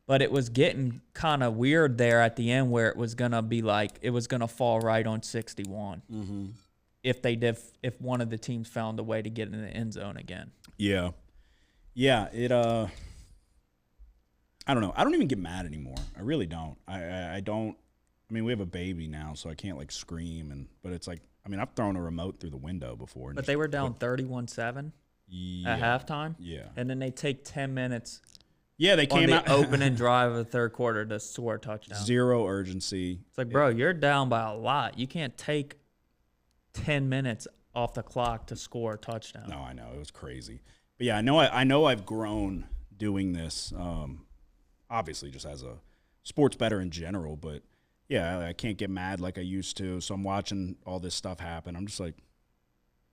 But it was getting kind of weird there at the end where it was going to be like it was going to fall right on 61 if one of the teams found a way to get in the end zone again. Yeah. Yeah, it I don't know. I don't even get mad anymore. I really don't. I don't. I mean, we have a baby now, so I can't like scream but it's like I've thrown a remote through the window before. But they were down 31-7 at halftime. Yeah. And then they take 10 minutes. Yeah, they came out opening drive of the third quarter to score a touchdown. Zero urgency. It's like, bro, you're down by a lot. You can't take 10 minutes off the clock to score a touchdown. No, I know. It was crazy. But yeah, I know I've grown doing this, obviously just as a sports bettor in general, but yeah, I can't get mad like I used to. So I'm watching all this stuff happen. I'm just like,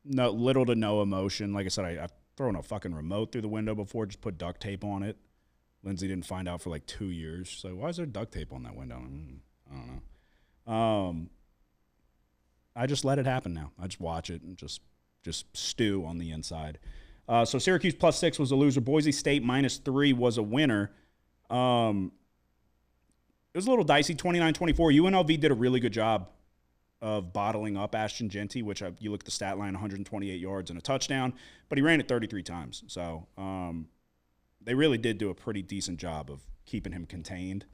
little to no emotion. Like I said, I've thrown a fucking remote through the window before, just put duct tape on it. Lindsay didn't find out for like 2 years. So why is there duct tape on that window? I don't know. I just let it happen now. I just watch it and just stew on the inside. So Syracuse +6 was a loser. Boise State -3 was a winner. It was a little dicey, 29-24. UNLV did a really good job of bottling up Ashton Genty, which you look at the stat line, 128 yards and a touchdown, but he ran it 33 times. So they really did do a pretty decent job of keeping him contained.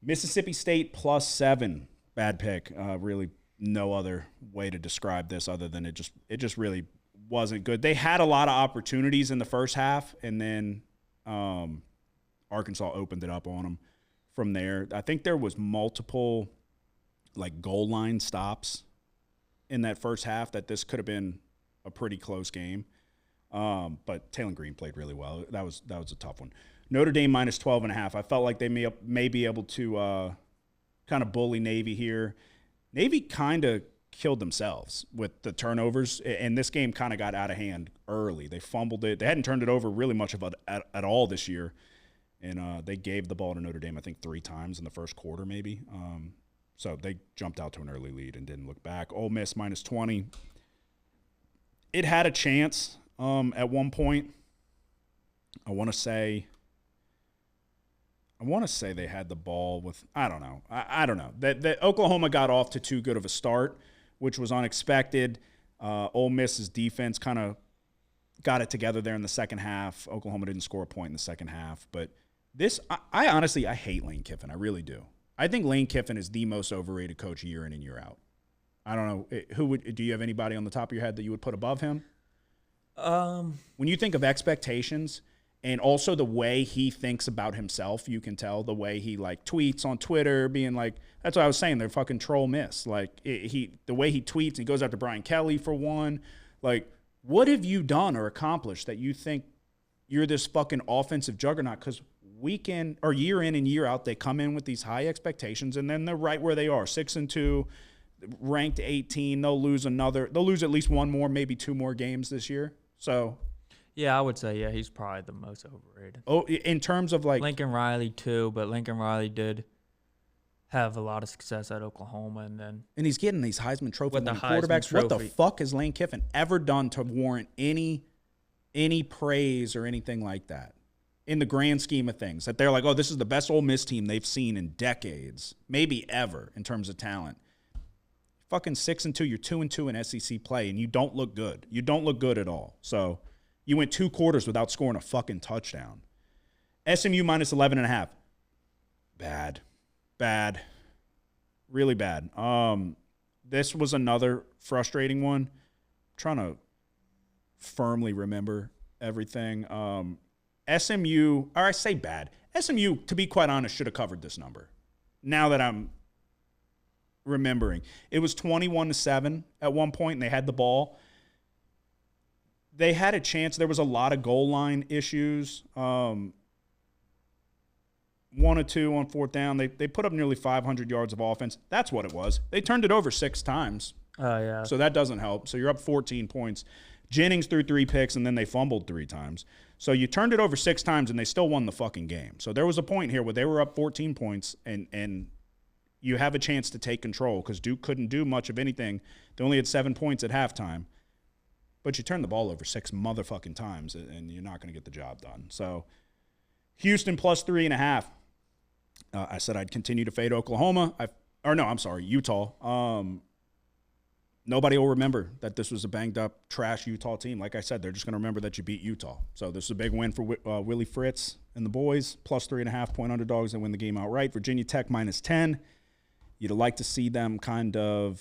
Mississippi State +7, bad pick. Really no other way to describe this other than it just really wasn't good. They had a lot of opportunities in the first half, and then Arkansas opened it up on them. From there, I think there was multiple like goal line stops in that first half that this could have been a pretty close game. But Taylor Green played really well. That was a tough one. Notre Dame -12.5. I felt like they may be able to kind of bully Navy here. Navy kind of killed themselves with the turnovers, and this game kind of got out of hand early. They fumbled it. They hadn't turned it over really much of it at all this year. And they gave the ball to Notre Dame, I think, 3 times in the first quarter maybe. So they jumped out to an early lead and didn't look back. Ole Miss -20. It had a chance at one point. I want to say they had the ball with – I don't know. I don't know. That Oklahoma got off to too good of a start, which was unexpected. Ole Miss's defense kind of got it together there in the second half. Oklahoma didn't score a point in the second half, but – I honestly hate Lane Kiffin. I really do. I think Lane Kiffin is the most overrated coach year in and year out. I don't know. Do you have anybody on the top of your head that you would put above him? When you think of expectations and also the way he thinks about himself, you can tell the way he like tweets on Twitter, being like, that's what I was saying. They're fucking troll miss. Like the way he tweets, he goes after Brian Kelly for one. Like, what have you done or accomplished that you think you're this fucking offensive juggernaut? Because year in and year out, they come in with these high expectations, and then they're right where they are, 6-2, ranked 18. They'll lose at least one more, maybe 2 more games this year. So, yeah, I would say he's probably the most overrated. Oh, in terms of like Lincoln Riley too, but Lincoln Riley did have a lot of success at Oklahoma, and he's getting these Heisman Trophy With the winning Heisman quarterbacks. What the Trophy. fuck has Lane Kiffin ever done to warrant any praise or anything like that in the grand scheme of things? That they're like, oh, this is the best Ole Miss team they've seen in decades, maybe ever, in terms of talent. Fucking 6-2, you're 2-2 in SEC play, and you don't look good. You don't look good at all. So you went 2 quarters without scoring a fucking touchdown. SMU minus 11.5. Bad. Really bad. This was another frustrating one. I'm trying to firmly remember everything. SMU, or I say bad. SMU, to be quite honest, should have covered this number. Now that I'm remembering. It was 21-7 at one point, and they had the ball. They had a chance. There was a lot of goal line issues. 1 or 2 on 4th down. They put up nearly 500 yards of offense. That's what it was. They turned it over 6 times. Oh, yeah. So that doesn't help. So you're up 14 points. Jennings threw 3 picks, and then they fumbled 3 times. So you turned it over 6 times, and they still won the fucking game. So there was a point here where they were up 14 points, and you have a chance to take control because Duke couldn't do much of anything. They only had 7 points at halftime. But you turned the ball over 6 motherfucking times, and you're not going to get the job done. So Houston plus 3.5. I said I'd continue to fade Oklahoma. Utah. Nobody will remember that this was a banged-up, trash Utah team. Like I said, they're just going to remember that you beat Utah. So this is a big win for Willie Fritz and the boys. Plus 3.5-point underdogs. They win the game outright. Virginia Tech minus 10. You'd like to see them kind of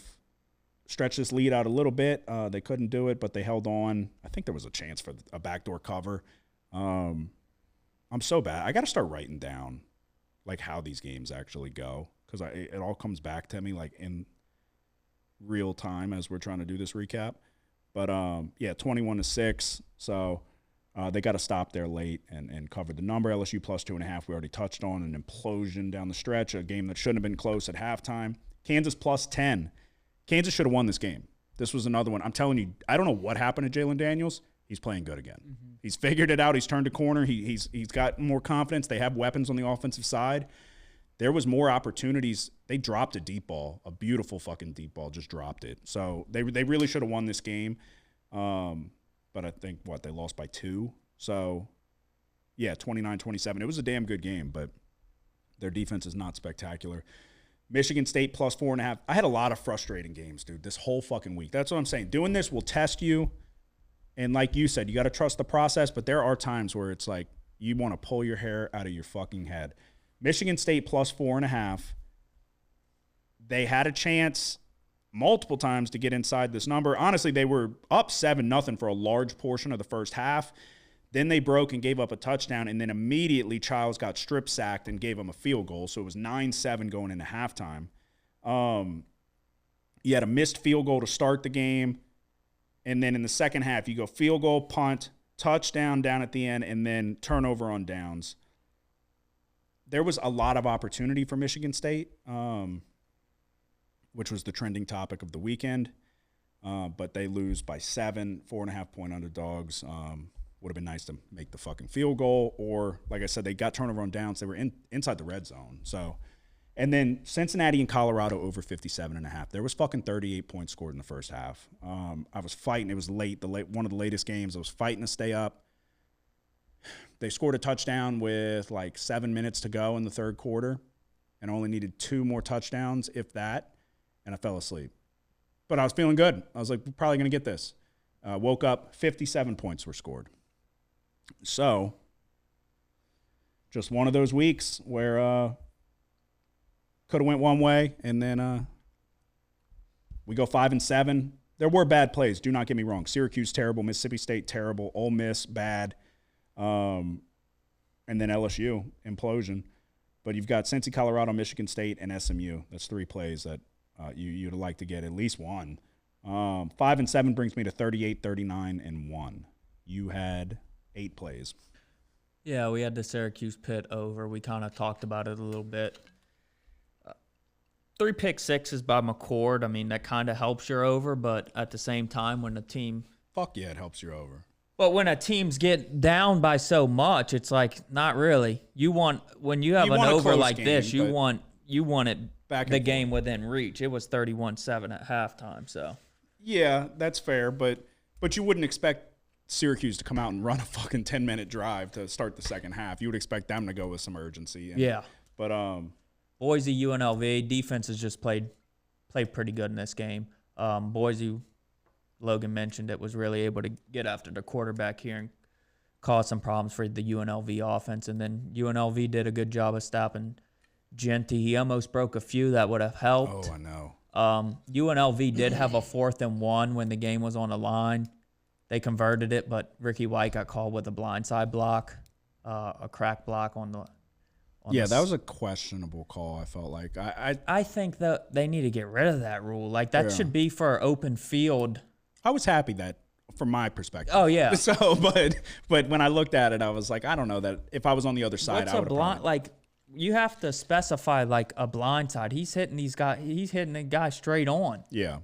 stretch this lead out a little bit. They couldn't do it, but they held on. I think there was a chance for a backdoor cover. I'm so bad. I got to start writing down like how these games actually go because it all comes back to me like in real time as we're trying to do this recap. But 21-6. So they got to stop there late and cover the number. LSU plus 2.5. We already touched on an implosion down the stretch, a game that shouldn't have been close at halftime. Kansas plus 10. Kansas should have won this game. This was another one. I'm telling you, I don't know what happened to Jalen Daniels. He's playing good again. Mm-hmm. He's figured it out. He's turned a corner. He's got more confidence. They have weapons on the offensive side. There was more opportunities. They dropped a deep ball, a beautiful fucking deep ball, just dropped it. So they really should have won this game. But I think, they lost by 2. So, 29-27. It was a damn good game, but their defense is not spectacular. Michigan State plus 4.5. I had a lot of frustrating games, dude, this whole fucking week. That's what I'm saying. Doing this will test you. And like you said, you got to trust the process, but there are times where it's like you want to pull your hair out of your fucking head. Michigan State plus 4.5. They had a chance multiple times to get inside this number. Honestly, they were up 7-0 for a large portion of the first half. Then they broke and gave up a touchdown, and then immediately Childs got strip sacked and gave them a field goal. So it was 9-7 going into halftime. You had a missed field goal to start the game, and then in the second half, you go field goal, punt, touchdown down at the end, and then turnover on downs. There was a lot of opportunity for Michigan State, which was the trending topic of the weekend, but they lose by 7, 4.5-point underdogs. Would have been nice to make the fucking field goal, or like I said, they got turnover on downs. They were inside the red zone. So, and then Cincinnati and Colorado over 57.5. There was fucking 38 points scored in the first half. I was fighting. It was late, one of the latest games. I was fighting to stay up. They scored a touchdown with like 7 minutes to go in the third quarter, and only needed 2 more touchdowns, if that. And I fell asleep. But I was feeling good. I was like, we're probably going to get this. Woke up, 57 points were scored. So, just one of those weeks where could have went one way, and then we go 5-7. There were bad plays. Do not get me wrong. Syracuse terrible, Mississippi State terrible, Ole Miss bad, and then LSU implosion. But you've got Cincy, Colorado, Michigan State, and SMU. That's 3 plays that you'd like to get at least one. 5-7 brings me to 38, 39, and 1. You had 8 plays. Yeah, we had the Syracuse Pitt over. We kind of talked about it a little bit. 3 pick sixes by McCord. I mean, that kind of helps your over, but at the same time, when the team... Fuck yeah, it helps your over. But when a team's get down by so much, it's like, not really. You want, when you have an over like game, this, you want it the game within reach. It was 31-7 at halftime. So yeah, that's fair, but you wouldn't expect Syracuse to come out and run a fucking 10-minute drive to start the second half. You would expect them to go with some urgency. Yeah. But Boise, UNLV defense has just played pretty good in this game. Boise, Logan mentioned it, was really able to get after the quarterback here and cause some problems for the UNLV offense. And then UNLV did a good job of stopping Genty. He almost broke a few that would have helped. Oh, I know. UNLV did have a 4th and 1 when the game was on the line. They converted it, but Ricky White got called with a blindside block, a crack block on the. That was a questionable call. I felt like I think that they need to get rid of that rule. Like that should be for open field. I was happy that, from my perspective. Oh yeah. So, but when I looked at it, I was like, I don't know that if I was on the other side, I would have. Like you have to specify like a blindside. He's hitting these guys. He's hitting the guy straight on. Yeah.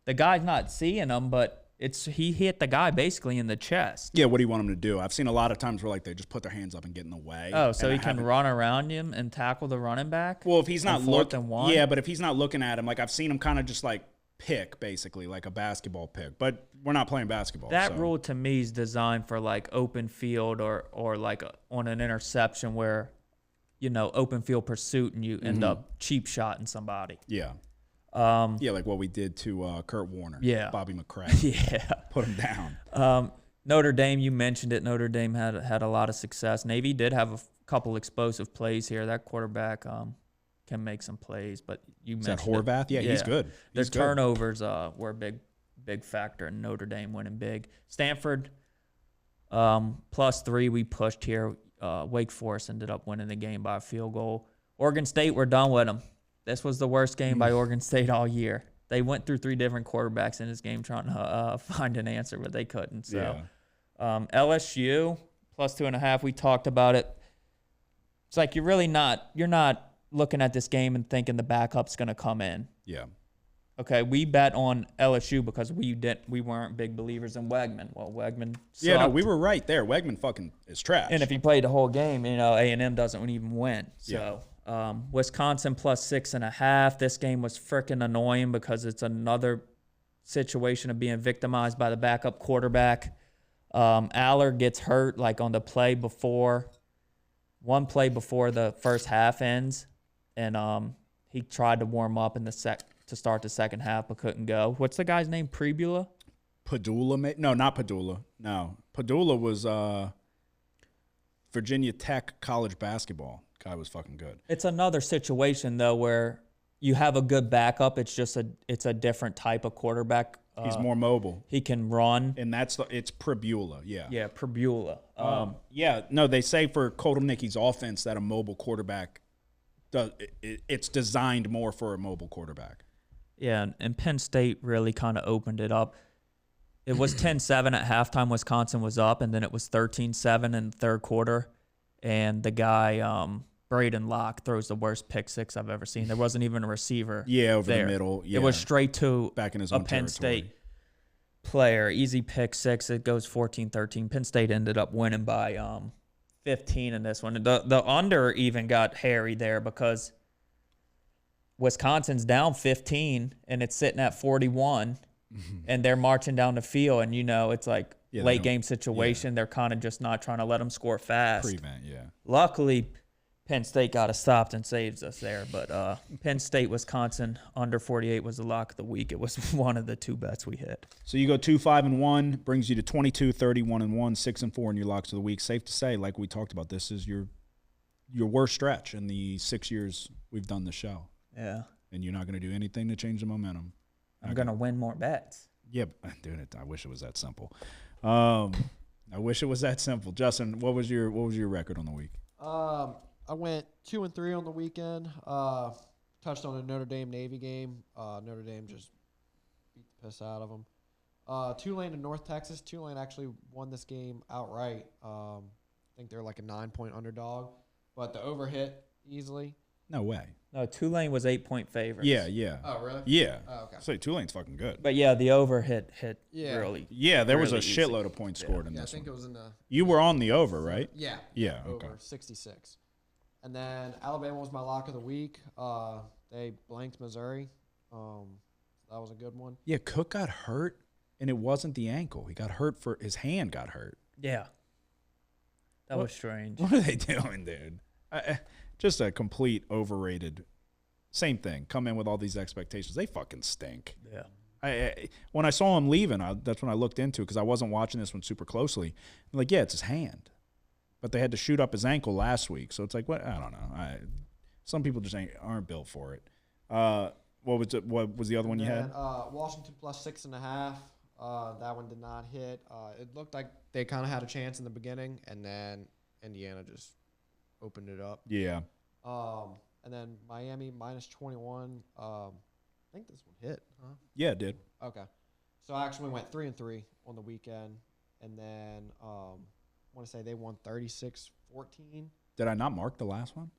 The guy's not seeing him, but. He hit the guy basically in the chest. Yeah, what do you want him to do? I've seen a lot of times where like they just put their hands up and get in the way. Oh, so he can run around him and tackle the running back? Well, if he's not looking, yeah, but if he's not looking at him, like I've seen him kind of just like pick basically, like a basketball pick. But we're not playing basketball. That rule to me is designed for like open field or like on an interception where, open field pursuit and you end up cheap shotting somebody. Yeah. Like what we did to Kurt Warner. Yeah. Bobby McCray. Yeah. Put him down. Notre Dame, you mentioned it. Notre Dame had a lot of success. Navy did have a couple explosive plays here. That quarterback can make some plays, but you mentioned that Horvath? Yeah, he's good. Their turnovers were a big factor in Notre Dame winning big. Stanford, +3 we pushed here. Wake Forest ended up winning the game by a field goal. Oregon State, we're done with them. This was the worst game by Oregon State all year. They went through 3 different quarterbacks in this game trying to find an answer, but they couldn't. So, LSU +2.5. We talked about it. It's like you're not looking at this game and thinking the backup's going to come in. Yeah. Okay, we bet on LSU because we weren't big believers in Wegman. Well, Wegman sucked. Yeah, no, we were right there. Wegman fucking is trash. And if he played the whole game, A&M doesn't even win. So. Wisconsin +6.5. This game was freaking annoying because it's another situation of being victimized by the backup quarterback. Aller gets hurt like on the play before the first half ends, and he tried to warm up to start the second half but couldn't go. What's the guy's name? Padula? No, not Padula. No, Padula was Virginia Tech college basketball. Guy was fucking good. It's another situation though where you have a good backup. It's just it's a different type of quarterback. He's more mobile. He can run, and it's Pribula. Yeah. Yeah, Pribula. They say for Kotelnicki's offense that a mobile quarterback it's designed more for a mobile quarterback. Yeah, and Penn State really kind of opened it up. It was 10-7 at halftime. Wisconsin was up, and then it was 13-7 in the third quarter. And the guy, Braden Locke, throws the worst pick six I've ever seen. There wasn't even a receiver. Yeah, over there. the middle. Yeah. It was straight to back in his a own Penn territory. State player. Easy pick six. It goes 14-13. Penn State ended up winning by 15 in this one. The under even got hairy there because Wisconsin's down 15 and it's sitting at 41, and they're marching down the field, and it's like late game situation. They're kind of just not trying to let them score fast. Prevent, yeah. Luckily, Penn State got us stopped and saves us there. But Penn State, Wisconsin, under 48 was the lock of the week. It was one of the 2 bets we hit. So you go 2-5-1, brings you to 22, 31-1, 6-4 in your locks of the week. Safe to say, like we talked about, this is your worst stretch in the 6 years we've done the show. Yeah. And you're not going to do anything to change the momentum. I'm going to win more bets. Yeah, dude, I wish it was that simple. I wish it was that simple. Justin, what was your record on the week? I went 2-3 on the weekend. Touched on a Notre Dame Navy game. Notre Dame just beat the piss out of them. Tulane and North Texas. Tulane actually won this game outright. I think they're like a 9-point underdog, but the over hit easily. No way. No, Tulane was 8-point favorites. Yeah. Oh, really? Yeah. Oh, okay. So Tulane's fucking good. But yeah, the over hit really. Yeah, there was a really shitload easy. of points scored in Yeah, I this think one. it was in the. You were on the over, right? Yeah. Yeah. Okay. Over 66. And then Alabama was my lock of the week. They blanked Missouri. That was a good one. Yeah, Cook got hurt, and it wasn't the ankle. He got hurt for his hand got hurt. Yeah. That was strange. What are they doing, dude? Just a complete overrated. Same thing. Come in with all these expectations. They fucking stink. Yeah. When I saw him leaving, that's when I looked into it because I wasn't watching this one super closely. I'm like, yeah, it's his hand. But they had to shoot up his ankle last week. So it's like, what? I don't know. Some people just aren't built for it. What was the other one you had? Washington plus 6.5. That one did not hit. It looked like they kind of had a chance in the beginning, and then Indiana just opened it up. Yeah. And then Miami minus 21. I think this one hit, huh? Yeah, it did. Okay. So I actually went 3-3 on the weekend, and then I want to say they won 36-14. Did I not mark the last one?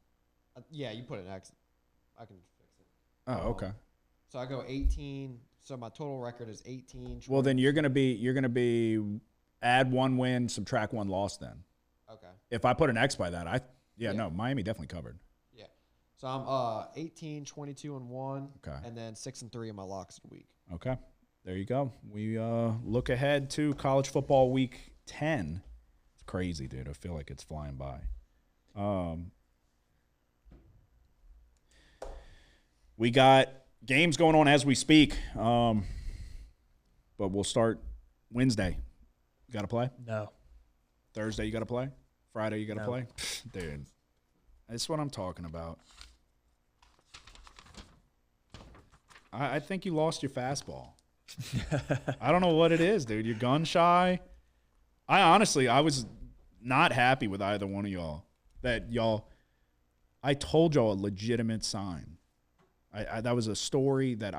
Yeah, you put an X. I can fix it. Oh, okay. So I go 18. So my total record is 18. Well, then you're gonna be add one win, subtract one loss. Then. Okay. If I put an X by that, no, Miami definitely covered. Yeah. So I'm 18, 22-1. Okay. And then 6-3 in my locks of the week. Okay. There you go. We look ahead to college football week 10. It's crazy, dude. I feel like it's flying by. We got games going on as we speak, but we'll start Wednesday. You got to play? No. Thursday, you got to play? Friday, you got to No. play? Dude, that's what I'm talking about. I think you lost your fastball. I don't know what it is, dude. You're gun shy. I was not happy with either one of y'all. I told y'all a legitimate sign. That was a story that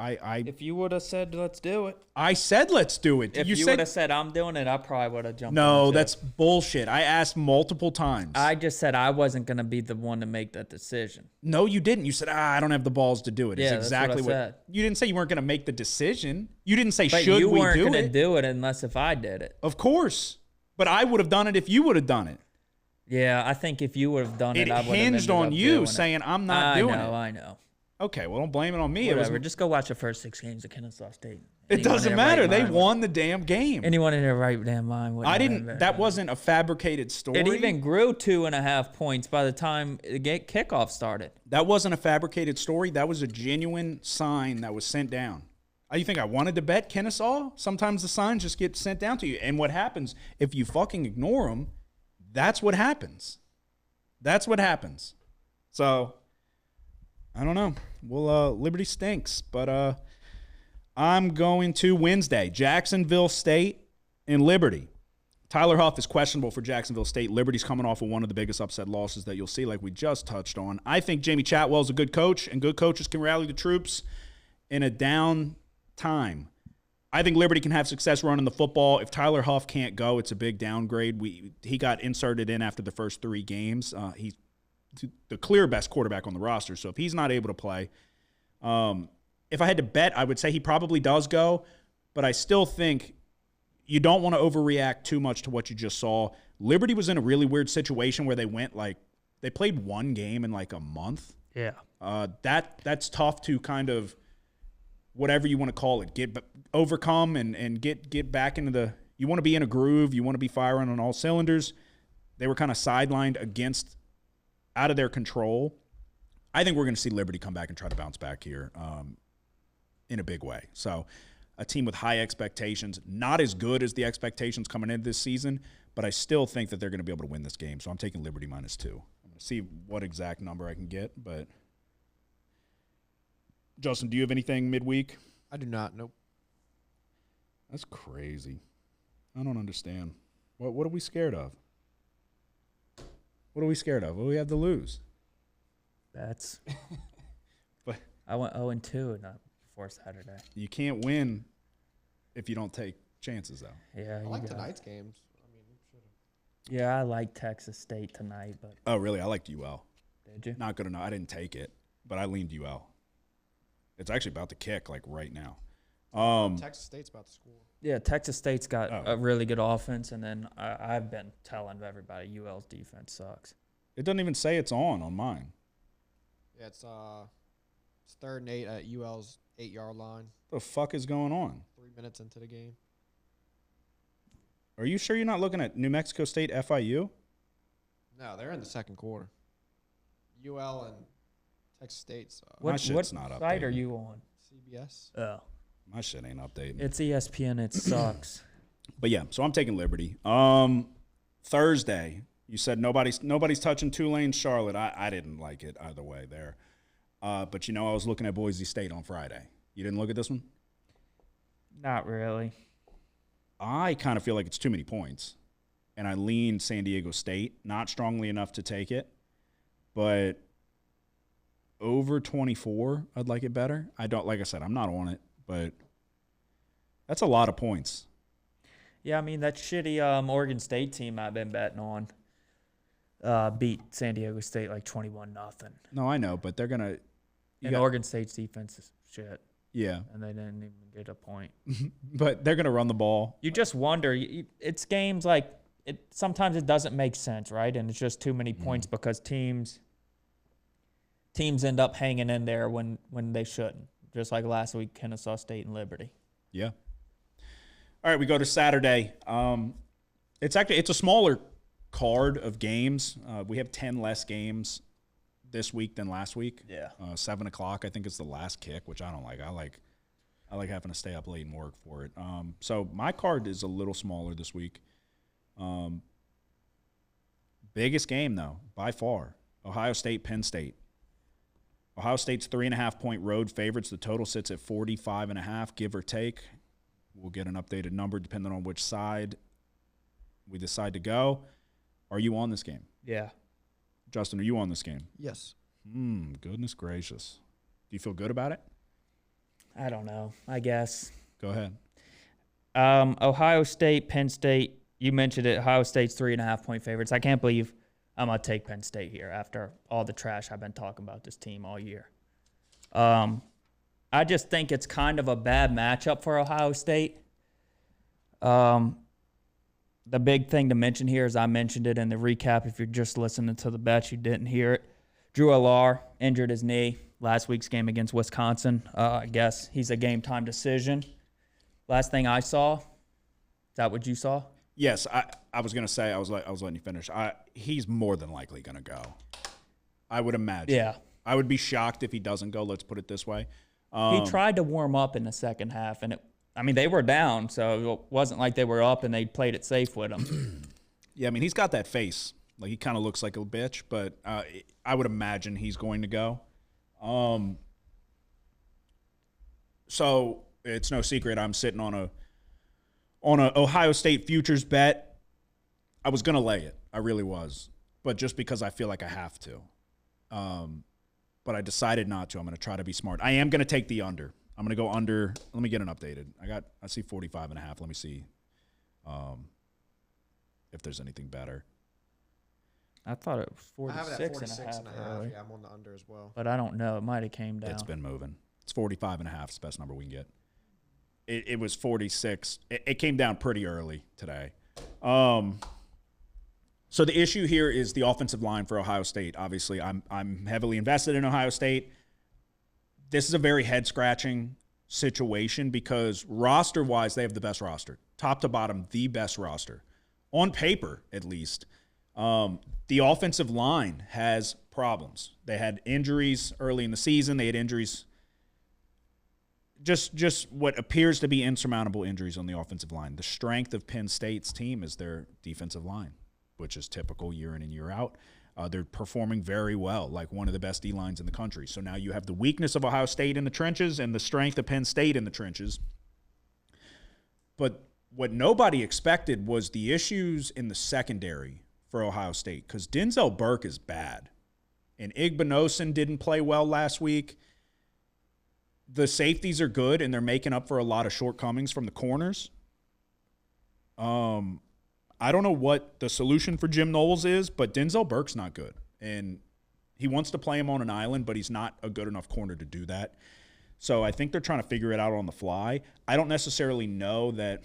If you would have said, let's do it. I said, let's do it. If you would have said, I'm doing it, I probably would have jumped No, on it. that's bullshit. I asked multiple times. I just said I wasn't going to be the one to make that decision. No, you didn't. You said, I don't have the balls to do it. It's Yeah, that's exactly what I said. You didn't say you weren't going to make the decision. You didn't say, But should you we weren't do going to it? do it unless if I did it. Of course. But I would have done it if you would have done it. Yeah, I think if you would have done it, I would have hinged on you saying, I'm not doing it. I know. Okay, well, don't blame it on me. Whatever. Just go watch the first 6 games of Kennesaw State. It doesn't matter. They won the damn game. Anyone in their right damn mind would. That wasn't a fabricated story. It even grew 2.5 points by the time the kickoff started. That wasn't a fabricated story. That was a genuine sign that was sent down. You think I wanted to bet Kennesaw? Sometimes the signs just get sent down to you. And what happens if you fucking ignore them, that's what happens. That's what happens. So, I don't know. Well, Liberty stinks. But I'm going to Wednesday. Jacksonville State and Liberty. Tyler Huff is questionable for Jacksonville State. Liberty's coming off of one of the biggest upset losses that you'll see, like we just touched on. I think Jamie Chatwell's a good coach, and good coaches can rally the troops in a down time. I think Liberty can have success running the football. If Tyler Huff can't go, it's a big downgrade. He got inserted in after the first 3 games. He's the clear best quarterback on the roster, so if he's not able to play, if I had to bet, I would say he probably does go, but I still think you don't want to overreact too much to what you just saw. Liberty was in a really weird situation where they played 1 game in like a month. Yeah. That's tough to kind of, whatever you want to call it, overcome and get back into the, you want to be in a groove, you want to be firing on all cylinders. They were kind of sidelined out of their control. I think we're going to see Liberty come back and try to bounce back here in a big way. So a team with high expectations, not as good as the expectations coming into this season, but I still think that they're going to be able to win this game. So I'm taking Liberty -2. I'm going to see what exact number I can get, but Justin, do you have anything midweek? I do not. Nope. That's crazy. I don't understand. What are we scared of? What are we scared of? What do we have to lose? That's. But I went 0-2 before Saturday. You can't win if you don't take chances, though. Yeah, I like tonight's games. Yeah, I like Texas State tonight, but. Oh, really? I liked UL. Did you? Not good enough. I didn't take it, but I leaned UL. It's actually about to kick, like, right now. Texas State's about to score. Yeah, Texas State's got a really good offense, and then I've been telling everybody UL's defense sucks. It doesn't even say it's on mine. Yeah, it's 3rd and 8 at UL's 8-yard line. What the fuck is going on? 3 minutes into the game. Are you sure you're not looking at New Mexico State FIU? No, they're in the second quarter. UL and Texas State's My shit's not site updated. are you on? CBS. Oh, My shit ain't updating. it's ESPN. It sucks. But yeah, so I'm taking Liberty. Thursday, you said nobody's touching Tulane, Charlotte. I didn't like it either way there. But I was looking at Boise State on Friday. You didn't look at this one? Not really. I kind of feel like it's too many points. And I lean San Diego State, not strongly enough to take it. But over 24, I'd like it better. Like I said, I'm not on it, but that's a lot of points. Yeah, I mean, that shitty Oregon State team I've been betting on beat San Diego State like 21-0. No, I know, but they're going to. Oregon State's defense is shit. Yeah. And they didn't even get a point. But they're going to run the ball. You just wonder. It's games like sometimes it doesn't make sense, right? And it's just too many points because teams end up hanging in there when they shouldn't. Just like last week, Kennesaw State and Liberty. Yeah. All right, we go to Saturday. It's a smaller card of games. We have 10 less games this week than last week. Yeah. 7 o'clock, I think, is the last kick, which I don't like. I like having to stay up late and work for it. So my card is a little smaller this week. Biggest game, though, by far, Ohio State, Penn State. Ohio State's 3.5-point road favorites. The total sits at 45.5, give or take. We'll get an updated number depending on which side we decide to go. Are you on this game? Yeah. Justen, are you on this game? Yes. Goodness gracious. Do you feel good about it? I don't know. I guess. Go ahead. Ohio State, Penn State. You mentioned it. Ohio State's 3.5-point favorites. I can't believe I'm going to take Penn State here after all the trash I've been talking about this team all year. I just think it's kind of a bad matchup for Ohio State. The big thing to mention here is I mentioned it in the recap. If you're just listening to the bets, you didn't hear it. Drew Allar injured his knee last week's game against Wisconsin. I guess he's a game-time decision. Last thing I saw, is that what you saw? Yes, I was going to say, I was letting you finish. He's more than likely going to go. I would imagine. Yeah. I would be shocked if he doesn't go, let's put it this way. He tried to warm up in the second half, and they were down, so it wasn't like they were up and they played it safe with him. Yeah, I mean, he's got that face. Like, he kind of looks like a bitch, but I would imagine he's going to go. So it's no secret I'm sitting on a Ohio State futures bet. I was going to lay it. I really was. But just because I feel like I have to. But I decided not to. I'm going to try to be smart. I am going to take the under. I'm going to go under. Let me get an updated. I see 45.5. Let me see if there's anything better. I thought it was I have it at 46 46 and a half. and a half. Early. Yeah, I'm on the under as well. But I don't know. It might have came down. It's been moving. It's 45.5. It's the best number we can get. It was 46. It came down pretty early today. So the issue here is the offensive line for Ohio State. Obviously, I'm heavily invested in Ohio State. This is a very head-scratching situation because roster-wise, they have the best roster. Top to bottom, the best roster. On paper, at least. The offensive line has problems. They had injuries early in the season. They had injuries, just what appears to be insurmountable injuries on the offensive line. The strength of Penn State's team is their defensive line, which is typical year in and year out. They're performing very well, like one of the best D-lines in the country. So now you have the weakness of Ohio State in the trenches and the strength of Penn State in the trenches. But what nobody expected was the issues in the secondary for Ohio State because Denzel Burke is bad. And Igbinosun didn't play well last week. The safeties are good, and they're making up for a lot of shortcomings from the corners. I don't know what the solution for Jim Knowles is, but Denzel Burke's not good. And he wants to play him on an island, but he's not a good enough corner to do that. So I think they're trying to figure it out on the fly. I don't necessarily know that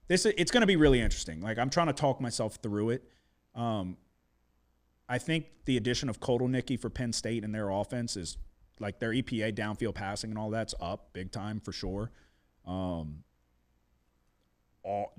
It's going to be really interesting. Like, I'm trying to talk myself through it. I think the addition of Kotelnicki for Penn State and their offense is like their EPA downfield passing and all that's up big time for sure.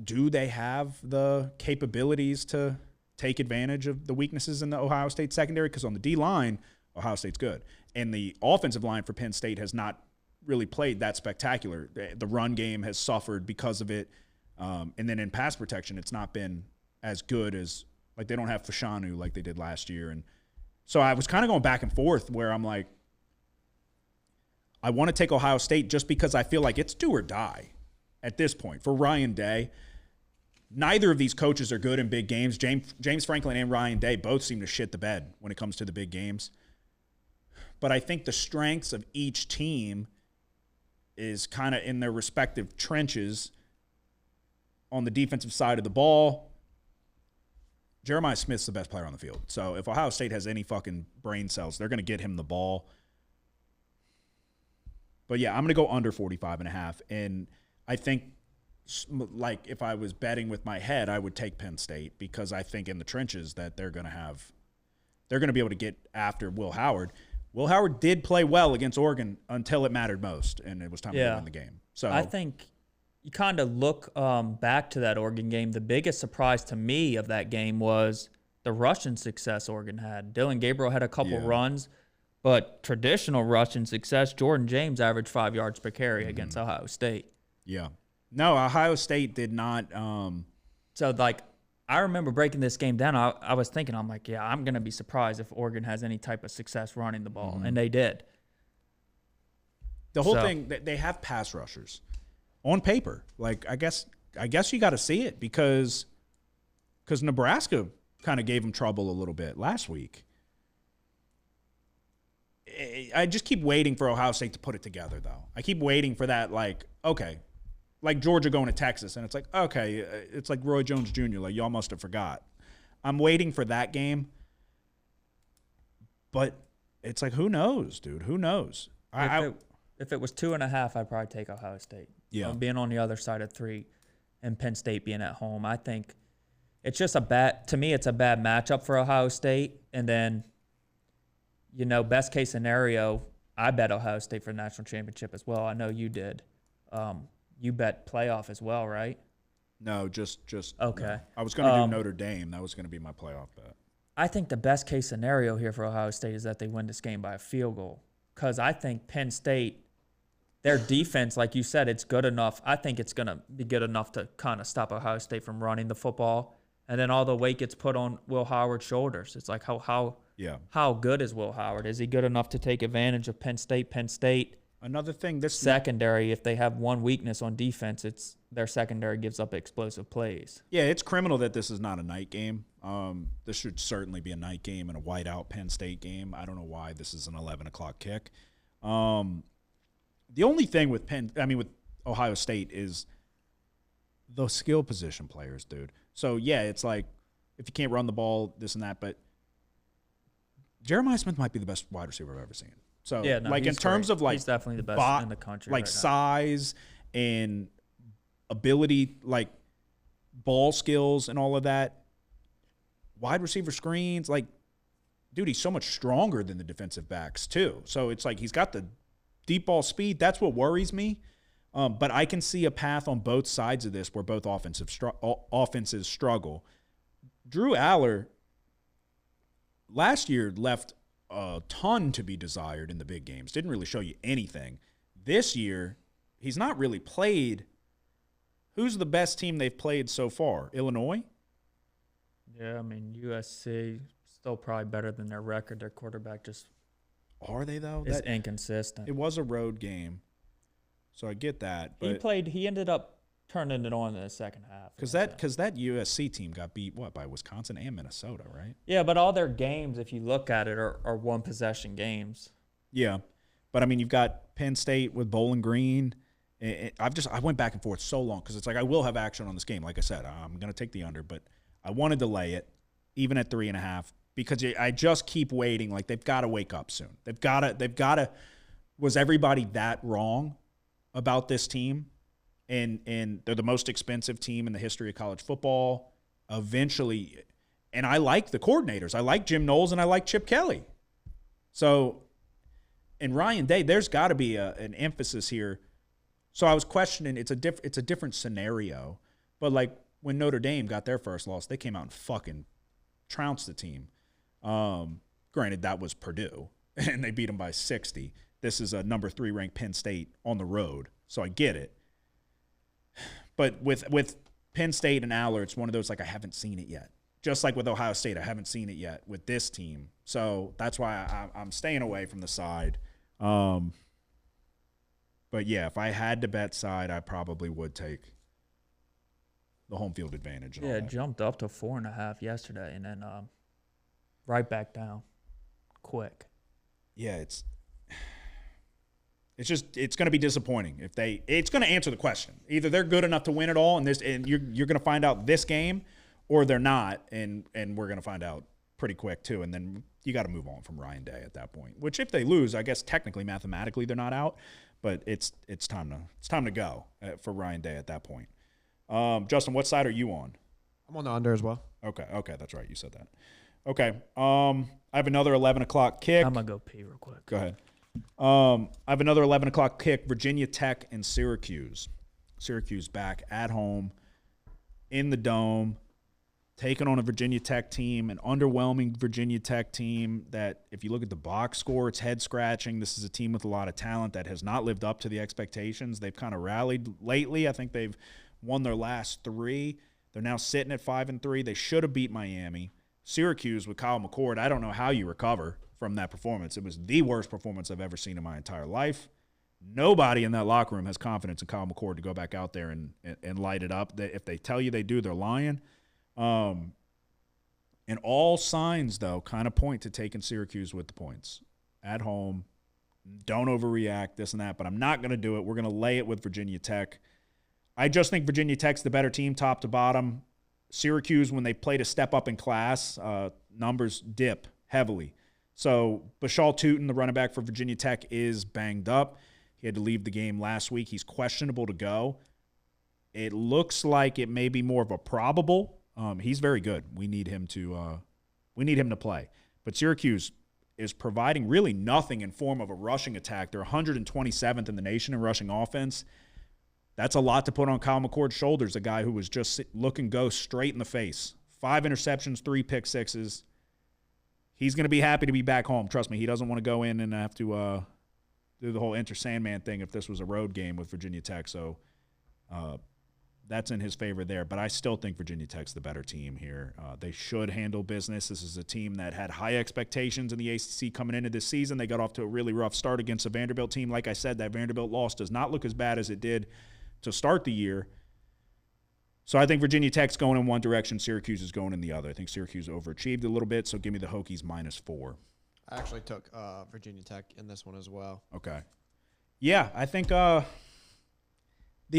Do they have the capabilities to take advantage of the weaknesses in the Ohio State secondary? Because on the D-line, Ohio State's good. And the offensive line for Penn State has not really played that spectacular. The run game has suffered because of it. And then in pass protection, it's not been as good as, like, they don't have Fashanu like they did last year. And so I was kind of going back and forth where I'm like, I want to take Ohio State just because I feel like it's do or die at this point. For Ryan Day, neither of these coaches are good in big games. James Franklin and Ryan Day both seem to shit the bed when it comes to the big games. But I think the strengths of each team is kind of in their respective trenches. On the defensive side of the ball, Jeremiah Smith's the best player on the field. So if Ohio State has any fucking brain cells, they're going to get him the ball. But yeah, I'm going to go under 45.5. And I think, like, if I was betting with my head, I would take Penn State because I think in the trenches that they're going to be able to get after Will Howard. Will Howard did play well against Oregon until it mattered most, and it was time to win the game. So I think you kind of look back to that Oregon game. The biggest surprise to me of that game was the rushing success Oregon had. Dylan Gabriel had a couple runs, but traditional rushing success, Jordan James averaged 5 yards per carry against Ohio State. Yeah. No, Ohio State did not. So, like, I remember breaking this game down. I was thinking, I'm like, yeah, I'm going to be surprised if Oregon has any type of success running the ball, and they did. The whole thing, they have pass rushers. On paper, like, I guess you got to see it because Nebraska kind of gave them trouble a little bit last week. I just keep waiting for Ohio State to put it together, though. I keep waiting for that, like, okay, like Georgia going to Texas, and it's like, okay, it's like Roy Jones Jr., like, y'all must have forgot. I'm waiting for that game, but it's like, who knows, dude? Who knows? If it was 2.5, I'd probably take Ohio State. Yeah. Being on the other side of 3 and Penn State being at home, I think it's just to me, it's a bad matchup for Ohio State. And then, best case scenario, I bet Ohio State for the national championship as well. I know you did. You bet playoff as well, right? No, just okay. No. I was going to do Notre Dame. That was going to be my playoff bet. I think the best case scenario here for Ohio State is that they win this game by a field goal. Because I think Penn State, their defense, like you said, it's good enough. I think it's going to be good enough to kind of stop Ohio State from running the football. And then all the weight gets put on Will Howard's shoulders. It's like, how good is Will Howard? Is he good enough to take advantage of Penn State? Penn State, another thing, this secondary, if they have one weakness on defense, it's their secondary gives up explosive plays. Yeah, it's criminal that this is not a night game. This should certainly be a night game and a whiteout Penn State game. I don't know why this is an 11 o'clock kick. The only thing with with Ohio State is the skill position players, dude. So, yeah, it's like if you can't run the ball, this and that, but Jeremiah Smith might be the best wide receiver I've ever seen. So, yeah, no, like, in terms great. of, like, he's definitely the best in the country, like, right size and ability, like, ball skills and all of that, wide receiver screens, like, dude, he's so much stronger than the defensive backs too. So it's like he's got the deep ball speed. That's what worries me. But I can see a path on both sides of this where both offenses struggle. Drew Aller last year left a ton to be desired in the big games. Didn't really show you anything. This year, he's not really played. Who's the best team they've played so far? Illinois? Yeah, I mean, USC still probably better than their record. Their quarterback just are they though? Is inconsistent. It was a road game, so I get that. But he ended up turning it on in the second half. Because that USC team got beat by Wisconsin and Minnesota, right? Yeah, but all their games, if you look at it, are one possession games. Yeah, but I mean, you've got Penn State with Bowling Green. I went back and forth so long because it's like I will have action on this game. Like I said, I'm going to take the under, but I want to delay it even at 3.5 because I just keep waiting. Like they've got to wake up soon. They've got to. Was everybody that wrong about this team? and they're the most expensive team in the history of college football. Eventually, and I like the coordinators. I like Jim Knowles and I like Chip Kelly. So, and Ryan Day, there's got to be an emphasis here. So I was questioning. It's a different scenario, but like when Notre Dame got their first loss, they came out and fucking trounced the team. Granted, that was Purdue, and they beat them by 60. This is a number 3 ranked Penn State on the road, so I get it. But with Penn State and Aller, it's one of those like I haven't seen it yet. Just like with Ohio State, I haven't seen it yet with this team. So that's why I'm staying away from the side. But yeah, if I had to bet side, I probably would take the home field advantage. Yeah, it jumped up to 4.5 yesterday, and then right back down, quick. Yeah, it's going to be disappointing if it's going to answer the question. Either they're good enough to win it all, and you're going to find out this game, or they're not, and we're going to find out pretty quick too. And then you got to move on from Ryan Day at that point. Which if they lose, I guess technically mathematically they're not out, but it's time to go for Ryan Day at that point. Justen, what side are you on? I'm on the under as well. Okay, that's right. You said that. Okay. I have another 11 o'clock kick. I'm gonna go pee real quick. Go ahead. I have another 11 o'clock kick. Virginia Tech and Syracuse. Syracuse back at home in the Dome, taking on a Virginia Tech team, an underwhelming Virginia Tech team that, if you look at the box score, it's head-scratching. This is a team with a lot of talent that has not lived up to the expectations. They've kind of rallied lately. I think they've won their last 3. They're now sitting at 5-3. They should have beat Miami. Syracuse with Kyle McCord, I don't know how you recover from that performance. It was the worst performance I've ever seen in my entire life. Nobody in that locker room has confidence in Kyle McCord to go back out there and light it up. If they tell you they do, they're lying. And all signs, though, kind of point to taking Syracuse with the points. At home, don't overreact, this and that, but I'm not going to do it. We're going to lay it with Virginia Tech. I just think Virginia Tech's the better team top to bottom. Syracuse, when they play to step up in class, numbers dip heavily. So Bashal Tutin, the running back for Virginia Tech, is banged up. He had to leave the game last week. He's questionable to go. It looks like it may be more of a probable. He's very good. We need him to play. But Syracuse is providing really nothing in form of a rushing attack. They're 127th in the nation in rushing offense. That's a lot to put on Kyle McCord's shoulders, a guy who was just looking go straight in the face. 5 interceptions, 3 pick sixes. He's going to be happy to be back home. Trust me, he doesn't want to go in and have to do the whole Enter Sandman thing if this was a road game with Virginia Tech. So that's in his favor there. But I still think Virginia Tech's the better team here. They should handle business. This is a team that had high expectations in the ACC coming into this season. They got off to a really rough start against a Vanderbilt team. Like I said, that Vanderbilt loss does not look as bad as it did to start the year. So I think Virginia Tech's going in one direction, Syracuse is going in the other. I think Syracuse overachieved a little bit, so give me the Hokies -4. I actually took Virginia Tech in this one as well. Okay. Yeah, I think the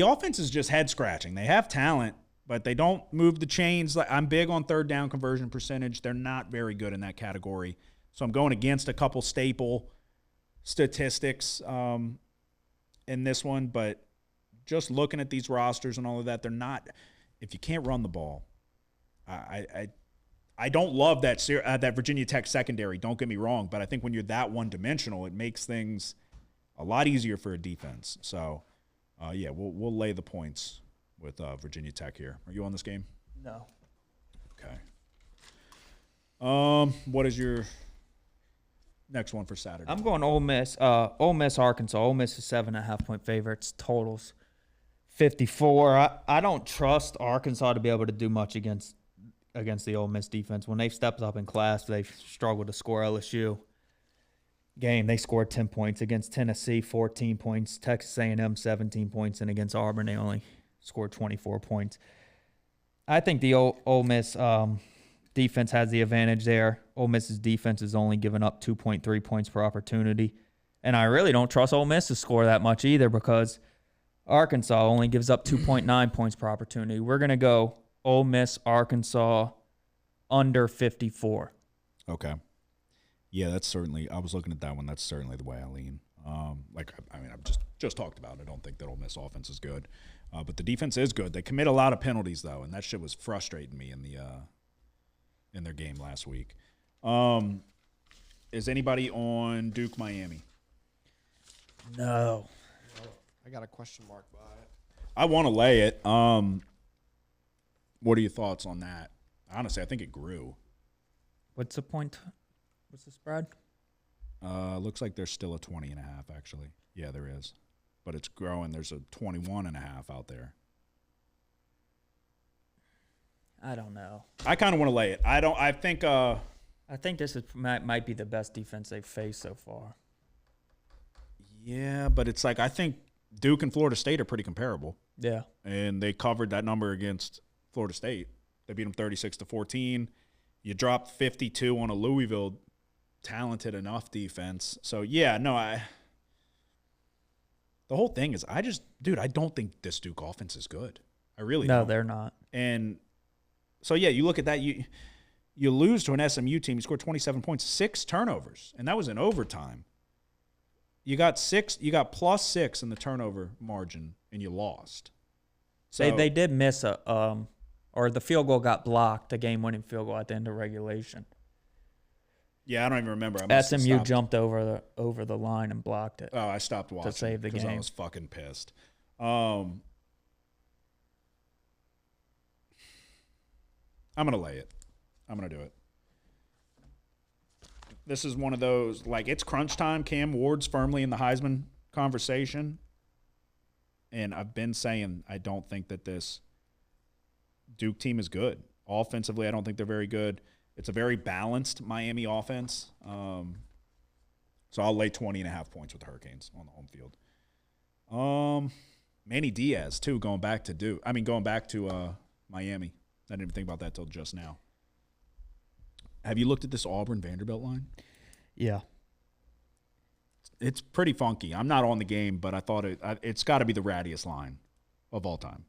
offense is just head-scratching. They have talent, but they don't move the chains. I'm big on third down conversion percentage. They're not very good in that category. So I'm going against a couple staple statistics in this one, but just looking at these rosters and all of that, they're not – if you can't run the ball, I don't love that Virginia Tech secondary, don't get me wrong, but I think when you're that one-dimensional, it makes things a lot easier for a defense. So, yeah, we'll lay the points with Virginia Tech here. Are you on this game? No. Okay. What is your next one for Saturday? I'm going Ole Miss. Ole Miss, Arkansas. Ole Miss is 7.5-point favorites. Totals 54. I don't trust Arkansas to be able to do much against the Ole Miss defense. When they've stepped up in class, they've struggled to score. LSU game, they scored 10 points. Against Tennessee, 14 points. Texas A&M, 17 points. And against Auburn, they only scored 24 points. I think the Ole Miss defense has the advantage there. Ole Miss's defense is only giving up 2.3 points per opportunity. And I really don't trust Ole Miss to score that much either because Arkansas only gives up 2.9 points per opportunity. We're going to go Ole Miss, Arkansas, under 54. Okay. Yeah, that's certainly – I was looking at that one. That's certainly the way I lean. I've just talked about it. I don't think that Ole Miss offense is good, but the defense is good. They commit a lot of penalties though, and that shit was frustrating me in their game last week. Is anybody on Duke Miami? No. I got a question mark by it. I want to lay it. What are your thoughts on that? Honestly, I think it grew. What's the point? What's the spread? Looks like there's still a 20.5 actually. Yeah, there is. But it's growing. There's a 21.5 out there. I don't know. I kind of want to lay it. I think this might be the best defense they've faced so far. Yeah, but it's like I think Duke and Florida State are pretty comparable. Yeah. And they covered that number against Florida State. They beat them 36-14. You dropped 52 on a Louisville talented enough defense. So, yeah, no, the whole thing is I don't think this Duke offense is good. I really don't. No, they're not. And so, yeah, you look at that. You lose to an SMU team. You scored 27 points, 6 turnovers, and that was in overtime. You got +6 in the turnover margin, and you lost. So They did miss or the field goal got blocked, the game-winning field goal at the end of regulation. Yeah, I don't even remember. SMU jumped over the line and blocked it. Oh, I stopped watching to save the game. because I was fucking pissed. I'm gonna lay it. I'm gonna do it. This is one of those, like, it's crunch time. Cam Ward's firmly in the Heisman conversation. And I've been saying I don't think that this Duke team is good. Offensively, I don't think they're very good. It's a very balanced Miami offense. So I'll lay 20.5 points with the Hurricanes on the home field. Manny Diaz, too, going back to Miami. I didn't even think about that till just now. Have you looked at this Auburn-Vanderbilt line? Yeah. It's pretty funky. I'm not on the game, but I thought it's got to be the rattiest line of all time.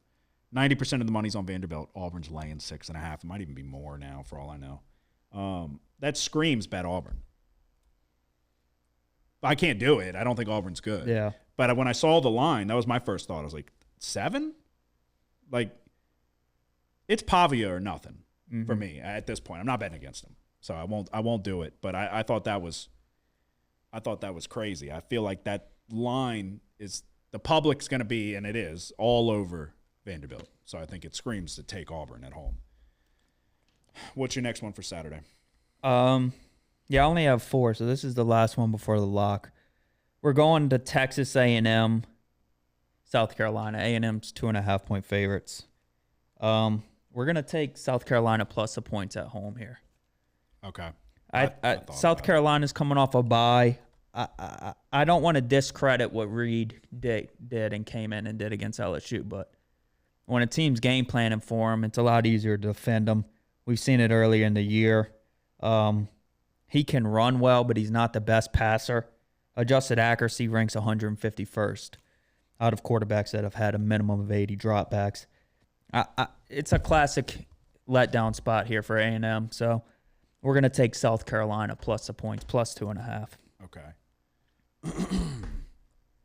90% of the money's on Vanderbilt. Auburn's laying 6.5. It might even be more now, for all I know. That screams bet Auburn. I can't do it. I don't think Auburn's good. Yeah. But when I saw the line, that was my first thought. I was like, 7? Like, it's Pavia or nothing for me at this point. I'm not betting against them, so I won't do it. But I thought that was crazy. I feel like that line is the public's going to be, and it is, all over Vanderbilt. So I think it screams to take Auburn at home. What's your next one for Saturday? Yeah, I only have 4, so this is the last one before the lock. We're going to Texas A&M, South Carolina. A&M's 2.5-point favorites. We're going to take South Carolina plus the points at home here. Okay. South Carolina's coming off a bye. I don't want to discredit what Reed did and came in and did against LSU, but when a team's game planning for him, it's a lot easier to defend them. We've seen it earlier in the year. He can run well, but he's not the best passer. Adjusted accuracy ranks 151st out of quarterbacks that have had a minimum of 80 dropbacks. It's a classic letdown spot here for A&M, so we're going to take South Carolina plus the points, plus 2.5. Okay.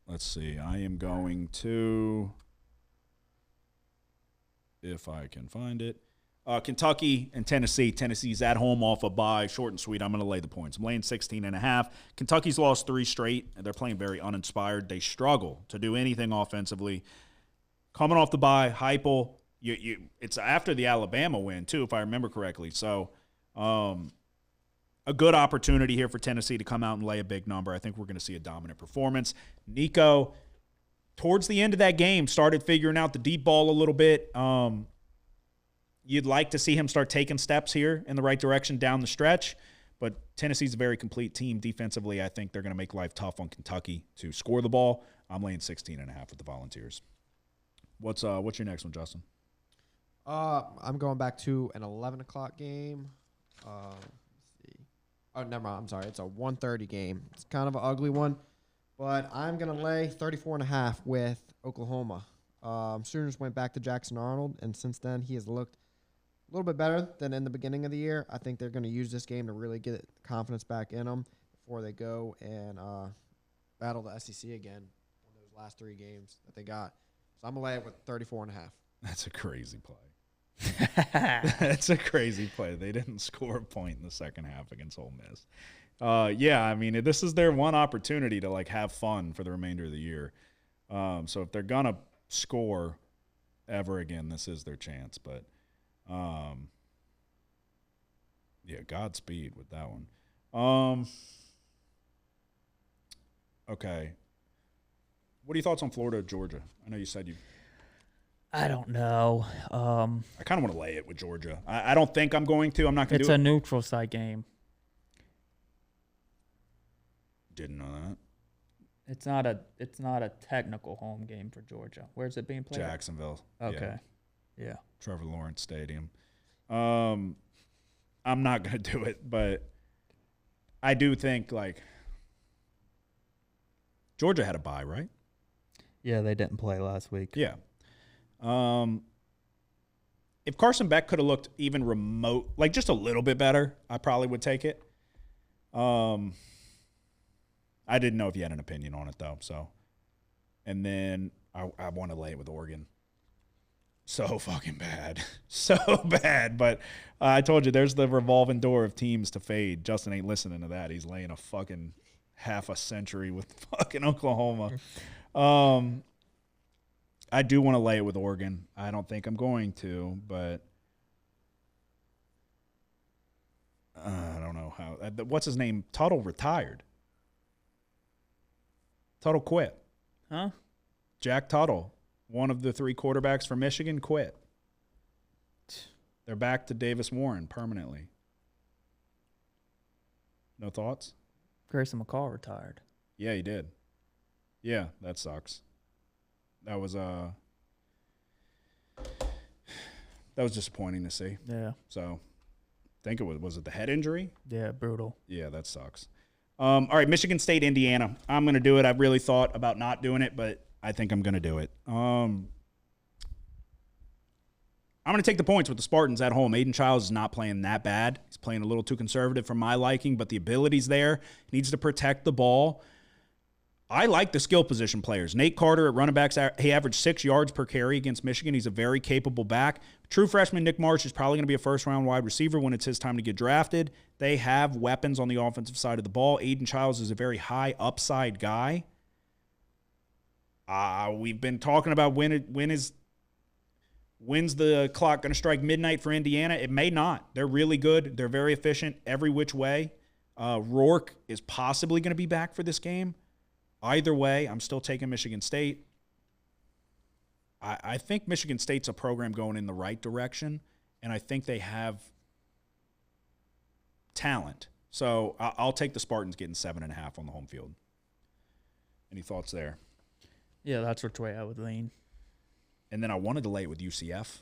Let's see. I am going to, if I can find it, Kentucky and Tennessee. Tennessee's at home off a bye. Short and sweet. I'm going to lay the points. I'm laying 16.5. Kentucky's lost 3 straight. They're playing very uninspired. They struggle to do anything offensively. Coming off the bye, Heupel. It's after the Alabama win, too, if I remember correctly. So a good opportunity here for Tennessee to come out and lay a big number. I think we're going to see a dominant performance. Nico, towards the end of that game, started figuring out the deep ball a little bit. You'd like to see him start taking steps here in the right direction down the stretch, but Tennessee's a very complete team. Defensively, I think they're going to make life tough on Kentucky to score the ball. I'm laying 16.5 with the Volunteers. What's your next one, Justin? I'm going back to an 11 o'clock game. Let's see. Oh, never mind. I'm sorry. It's a 1:30 game. It's kind of an ugly one, but I'm going to lay 34.5 with Oklahoma. Sooners went back to Jackson Arnold, and since then he has looked a little bit better than in the beginning of the year. I think they're going to use this game to really get confidence back in them before they go and battle the SEC again on those last 3 games that they got. So I'm going to lay it with 34.5. That's a crazy play. That's a crazy play. They didn't score a point in the second half against Ole Miss. Yeah, I mean, this is their one opportunity to, like, have fun for the remainder of the year. So if they're going to score ever again, this is their chance. But, yeah, Godspeed with that one. Okay. What are your thoughts on Florida, Georgia? I know you said you – I don't know. I kind of want to lay it with Georgia. I don't think I'm going to. I'm not going to do it. It's a neutral site game. Didn't know that. It's not a technical home game for Georgia. Where's it being played? Jacksonville. Okay. Yeah. Trevor Lawrence Stadium. I'm not going to do it, but I do think, like, Georgia had a bye, right? Yeah, they didn't play last week. Yeah. If Carson Beck could have looked even remote, like just a little bit better, I probably would take it. I didn't know if you had an opinion on it, though. So, and then I want to lay it with Oregon. So fucking bad. So bad. But I told you, there's the revolving door of teams to fade. Justen ain't listening to that. He's laying a fucking half a century with fucking Oklahoma. I do want to lay it with Oregon. I don't think I'm going to, but I don't know how. What's his name? Tuttle retired. Tuttle quit. Huh? Jack Tuttle, one of the 3 quarterbacks for Michigan, quit. They're back to Davis Warren permanently. No thoughts? Grayson McCall retired. Yeah, he did. Yeah, that sucks. That was disappointing to see. Yeah. So, I think it was it the head injury? Yeah, brutal. Yeah, that sucks. All right, Michigan State, Indiana. I'm going to do it. I really thought about not doing it, but I think I'm going to do it. I'm going to take the points with the Spartans at home. Aiden Childs is not playing that bad. He's playing a little too conservative for my liking, but the ability's there. He needs to protect the ball. I like the skill position players. Nate Carter at running backs, he averaged 6 yards per carry against Michigan. He's a very capable back. True freshman Nick Marsh is probably going to be a first-round wide receiver when it's his time to get drafted. They have weapons on the offensive side of the ball. Aiden Childs is a very high upside guy. We've been talking about when's the clock going to strike midnight for Indiana? It may not. They're really good. They're very efficient every which way. Rourke is possibly going to be back for this game. Either way, I'm still taking Michigan State. I think Michigan State's a program going in the right direction, and I think they have talent. So I'll take the Spartans getting 7.5 on the home field. Any thoughts there? Yeah, that's which way I would lean. And then I wanted to lay it with UCF.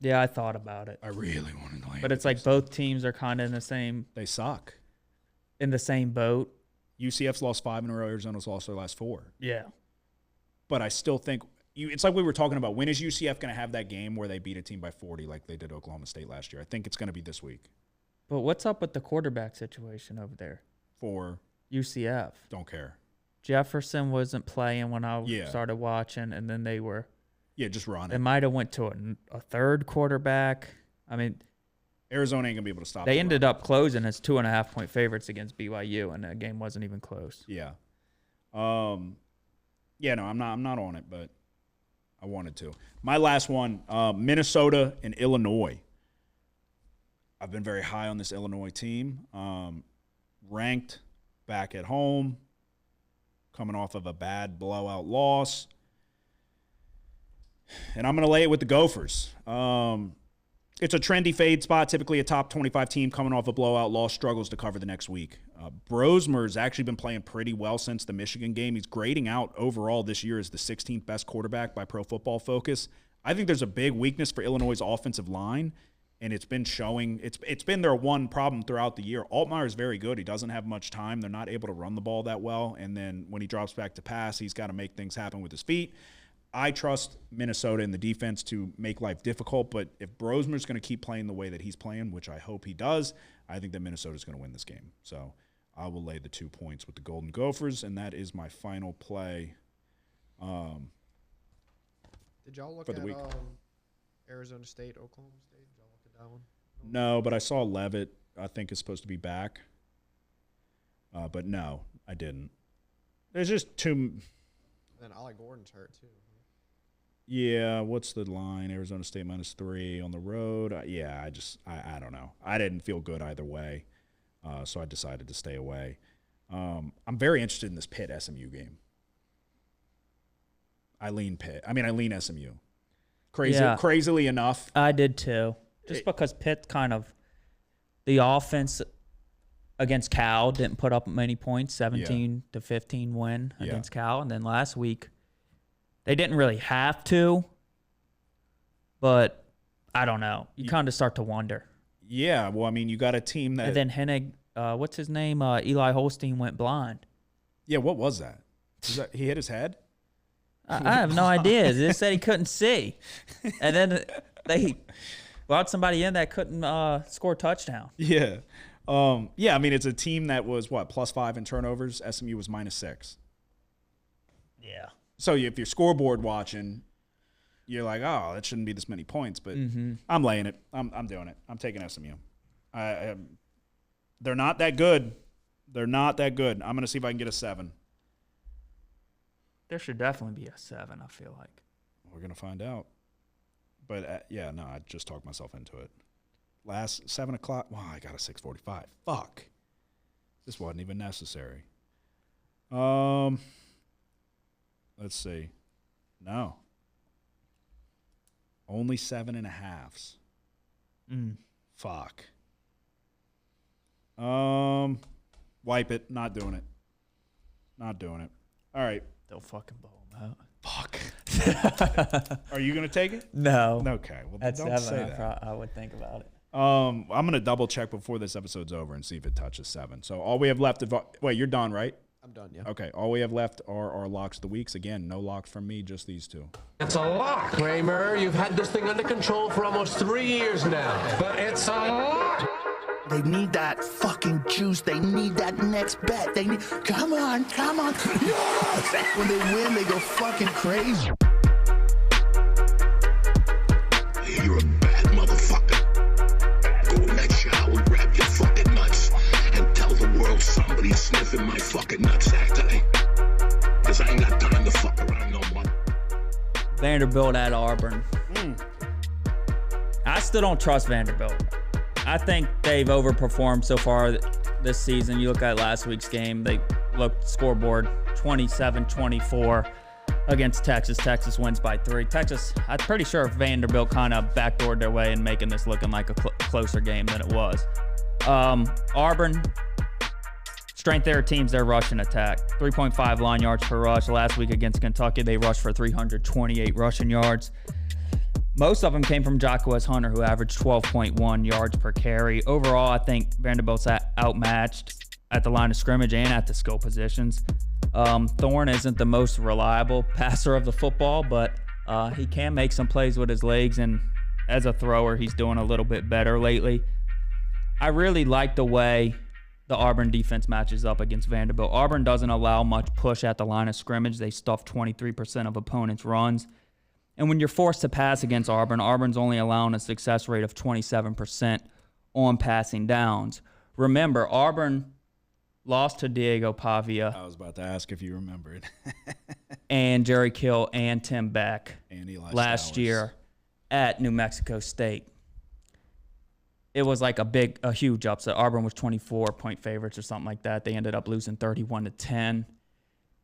Yeah, I thought about it. I really wanted to lay it. But it's like both teams are kind of in the same They suck. boat. UCF's lost 5 in a row. Arizona's lost their last 4. Yeah. But I still think it's like we were talking about. When is UCF going to have that game where they beat a team by 40 like they did Oklahoma State last year? I think it's going to be this week. But what's up with the quarterback situation over there? For UCF. Don't care. Jefferson wasn't playing when I Yeah. started watching, and then they were. Yeah, just run They it. might have went to a third quarterback. I mean, Arizona ain't going to be able to stop they the ended run. up closing as 2.5-point favorites against BYU, and that game wasn't even close. Yeah. Yeah, no, I'm not on it, but I wanted to. My last one, Minnesota and Illinois. I've been very high on this Illinois team. Ranked back at home, coming off of a bad blowout loss. And I'm going to lay it with the Gophers. It's a trendy fade spot. Typically a top 25 team coming off a blowout loss struggles to cover the next week. Brosmer's actually been playing pretty well since the Michigan game. He's grading out overall this year as the 16th best quarterback by Pro Football Focus. I think there's a big weakness for Illinois' offensive line, and it's been showing. It's been their one problem throughout the year. Altmaier is very good. He doesn't have much time. They're not able to run the ball that well, and then when he drops back to pass, he's got to make things happen with his feet. I trust Minnesota in the defense to make life difficult, but if Brosmer's going to keep playing the way that he's playing, which I hope he does, I think that Minnesota's going to win this game. So I will lay the 2 points with the Golden Gophers, and that is my final play. Did y'all look for the at week. Arizona State, Oklahoma State? Did y'all look at that one? No, but I saw Levitt, I think, is supposed to be back. But no, I didn't. There's just too. And Ollie Gordon's hurt too. Yeah, what's the line? Arizona State -3 on the road. I don't know. I didn't feel good either way, so I decided to stay away. I'm very interested in this Pitt SMU game. I lean SMU. Crazily enough. I did too. Just because Pitt kind of the offense against Cal didn't put up many points, 17-15 win against Cal, and then last week they didn't really have to, but I don't know. You kind of start to wonder. Yeah, well, I mean, you got a team that. And then Hennig, what's his name? Eli Holstein went blind. Yeah, what was that? He hit his head? I have no idea. They said he couldn't see, and then they brought somebody in that couldn't score a touchdown. Yeah. I mean, it's a team that was, +5 in turnovers. SMU was -6. Yeah. So if you're scoreboard watching, you're like, oh, that shouldn't be this many points. But I'm laying it. I'm doing it. I'm taking SMU. They're not that good. I'm going to see if I can get a 7. There should definitely be a 7, I feel like. We're going to find out. But, I just talked myself into it. Last 7 o'clock. Wow, I got a 6:45. Fuck. This wasn't even necessary. Let's see. No. Only 7.5s. Fuck. Wipe it. Not doing it. All right. They'll fucking blow them out. Fuck. Are you going to take it? No. Okay. Well, At don't 7, say that. I would think about it. I'm going to double check before this episode's over and see if it touches 7. So all we have left wait, you're done, right? I'm done, yeah. Okay. All we have left are our locks of the weeks. Again, no locks from me, just these 2. It's a lock, Kramer. You've had this thing under control for almost 3 years now. But it's a lock. They need that fucking juice. They need that next bet. They need. Come on. Yes! When they win, they go fucking crazy. You're a bad motherfucker. Go in that shower, grab your fucking nuts, and tell the world somebody's sniffing my fucking nutsack today. Cause I ain't got time to fuck around no more. Vanderbilt at Auburn. I still don't trust Vanderbilt. I think they've overperformed so far this season. You look at last week's game, they looked scoreboard 27-24 against Texas. Texas wins by 3. Texas, I'm pretty sure Vanderbilt kind of backdoored their way in making this looking like a closer game than it was. Auburn, strength of their teams, their rushing attack. 3.5 line yards per rush. Last week against Kentucky, they rushed for 328 rushing yards. Most of them came from Jacquez Hunter, who averaged 12.1 yards per carry. Overall, I think Vanderbilt's outmatched at the line of scrimmage and at the skill positions. Thorne isn't the most reliable passer of the football, but he can make some plays with his legs, and as a thrower, he's doing a little bit better lately. I really like the way the Auburn defense matches up against Vanderbilt. Auburn doesn't allow much push at the line of scrimmage. They stuff 23% of opponents' runs. And when you're forced to pass against Auburn, Auburn's only allowing a success rate of 27% on passing downs. Remember, Auburn lost to Diego Pavia. I was about to ask if you remembered. And Jerry Kill and Tim Beck and Eli last Stowers. year at New Mexico State. It was like a huge upset. Auburn was 24-point favorites or something like that. They ended up losing 31-10.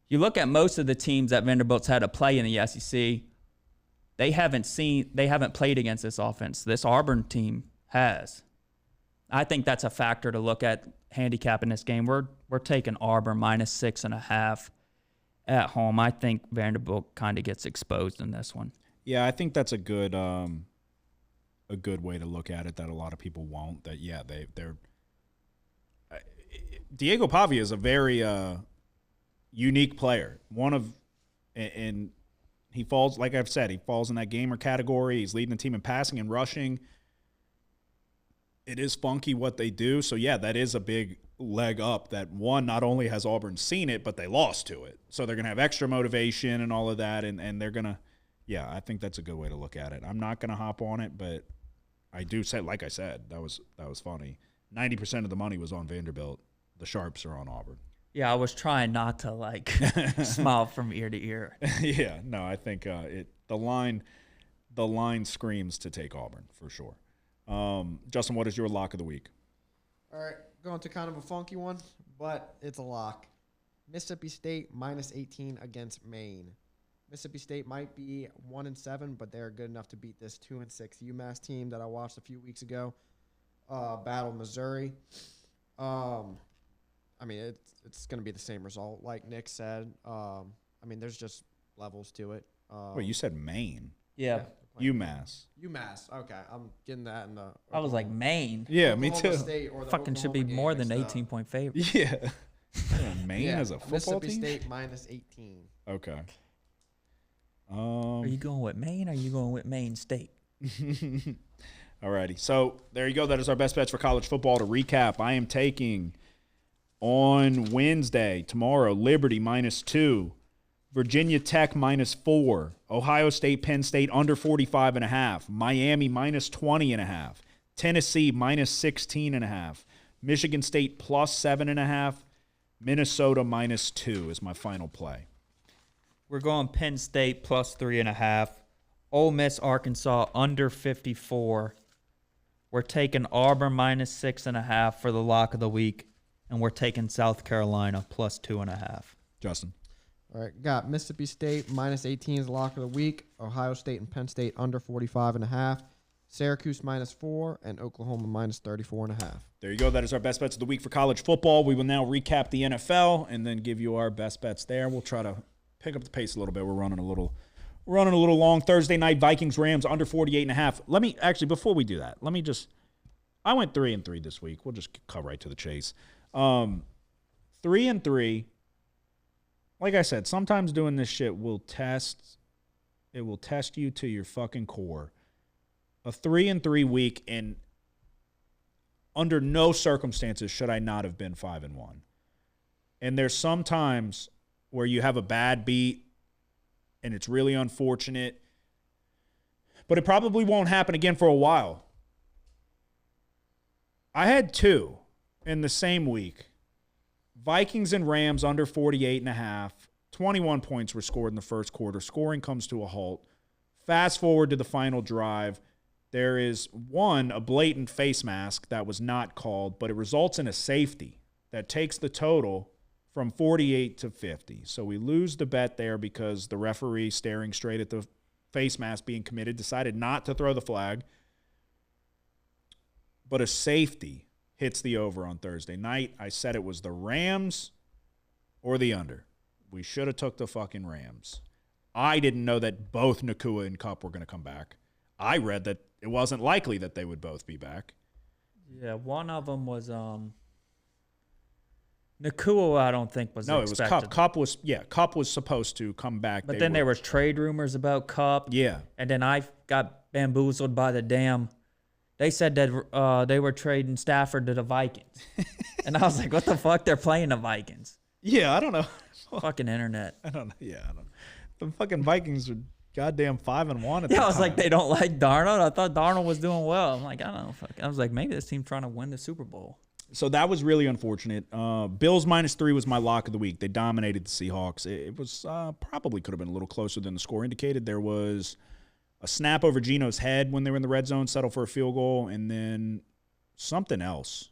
You look at most of the teams that Vanderbilt's had to play in the SEC, they haven't played against this offense. This Auburn team has. I think that's a factor to look at handicapping this game. We're taking Auburn -6.5 at home. I think Vanderbilt kind of gets exposed in this one. Yeah, I think that's a good way to look at it that a lot of people won't. That they're Diego Pavia is a very unique player. And he falls, like I've said, he falls in that gamer category. He's leading the team in passing and rushing. It is funky what they do. So, yeah, that is a big leg up that, one, not only has Auburn seen it, but they lost to it. So they're going to have extra motivation and all of that, and they're going to – yeah, I think that's a good way to look at it. I'm not going to hop on it, but I do say, like I said, that was funny. 90% of the money was on Vanderbilt. The sharps are on Auburn. Yeah, I was trying not to, like, smile from ear to ear. Yeah, no, I think the line screams to take Auburn for sure. Justin, what is your lock of the week? All right, going to kind of a funky one, but it's a lock. Mississippi State -18 against Maine. Mississippi State might be 1-7, but they're good enough to beat this 2-6 UMass team that I watched a few weeks ago. Battle Missouri. I mean, it's going to be the same result, like Nick said. I mean, there's just levels to it. Wait, you said Maine? Yeah. UMass. UMass. Okay, I'm getting that in the. I was like, Maine. Yeah, me Oklahoma too. State or the Fucking should be Oklahoma more game than mixed up. 18-point favorite. Yeah. Maine has a football Mississippi team? State -18. Okay. Are you going with Maine or are you going with Maine State? Alrighty. So there you go. That is our best bets for college football. To recap, I am taking on Wednesday, tomorrow, Liberty -2, Virginia Tech -4, Ohio State, Penn State under 45.5, Miami -20.5, Tennessee -16.5, Michigan State +7.5, Minnesota -2 is my final play. We're going Penn State +3.5. Ole Miss, Arkansas under 54. We're taking Auburn -6.5 for the lock of the week, and we're taking South Carolina +2.5. Justin. All right, got Mississippi State -18 is the lock of the week. Ohio State and Penn State under 45.5. Syracuse -4 and Oklahoma -34.5. There you go. That is our best bets of the week for college football. We will now recap the NFL and then give you our best bets there. We'll try to pick up the pace a little bit. We're running a little long. Thursday night, Vikings Rams under 48.5. Let me actually, before we do that, I went 3-3 this week. We'll just cut right to the chase. 3-3. Like I said, sometimes doing this shit will test you to your fucking core. A 3-3 week, and under no circumstances should I not have been 5-1. And there's some times where you have a bad beat and it's really unfortunate, but it probably won't happen again for a while. I had 2 in the same week. Vikings and Rams under 48.5. 21 points were scored in the first quarter. Scoring comes to a halt. Fast forward to the final drive. There is, a blatant face mask that was not called, but it results in a safety that takes the total from 48 to 50. So we lose the bet there because the referee, staring straight at the face mask being committed, decided not to throw the flag. But a safety hits the over on Thursday night. I said it was the Rams or the under. We should have took the fucking Rams. I didn't know that both Nakua and Kupp were going to come back. I read that it wasn't likely that they would both be back. Yeah, one of them was Nakua, I don't think was expected. It was Kupp. Kupp was supposed to come back. But then there was trade rumors about Kupp. Yeah. And then I got bamboozled by the damn. They said that they were trading Stafford to the Vikings. And I was like, what the fuck? They're playing the Vikings. Yeah, I don't know. Fucking internet. I don't know. Yeah, I don't know. The fucking Vikings are goddamn 5-1 at Yeah, the I was time. like, they don't like Darnold. I thought Darnold was doing well. I'm like, I don't know. Fuck. I was like, maybe this team trying to win the Super Bowl. So that was really unfortunate. Bills -3 was my lock of the week. They dominated the Seahawks. It was probably could have been a little closer than the score indicated. There was a snap over Geno's head when they were in the red zone, settle for a field goal, and then something else.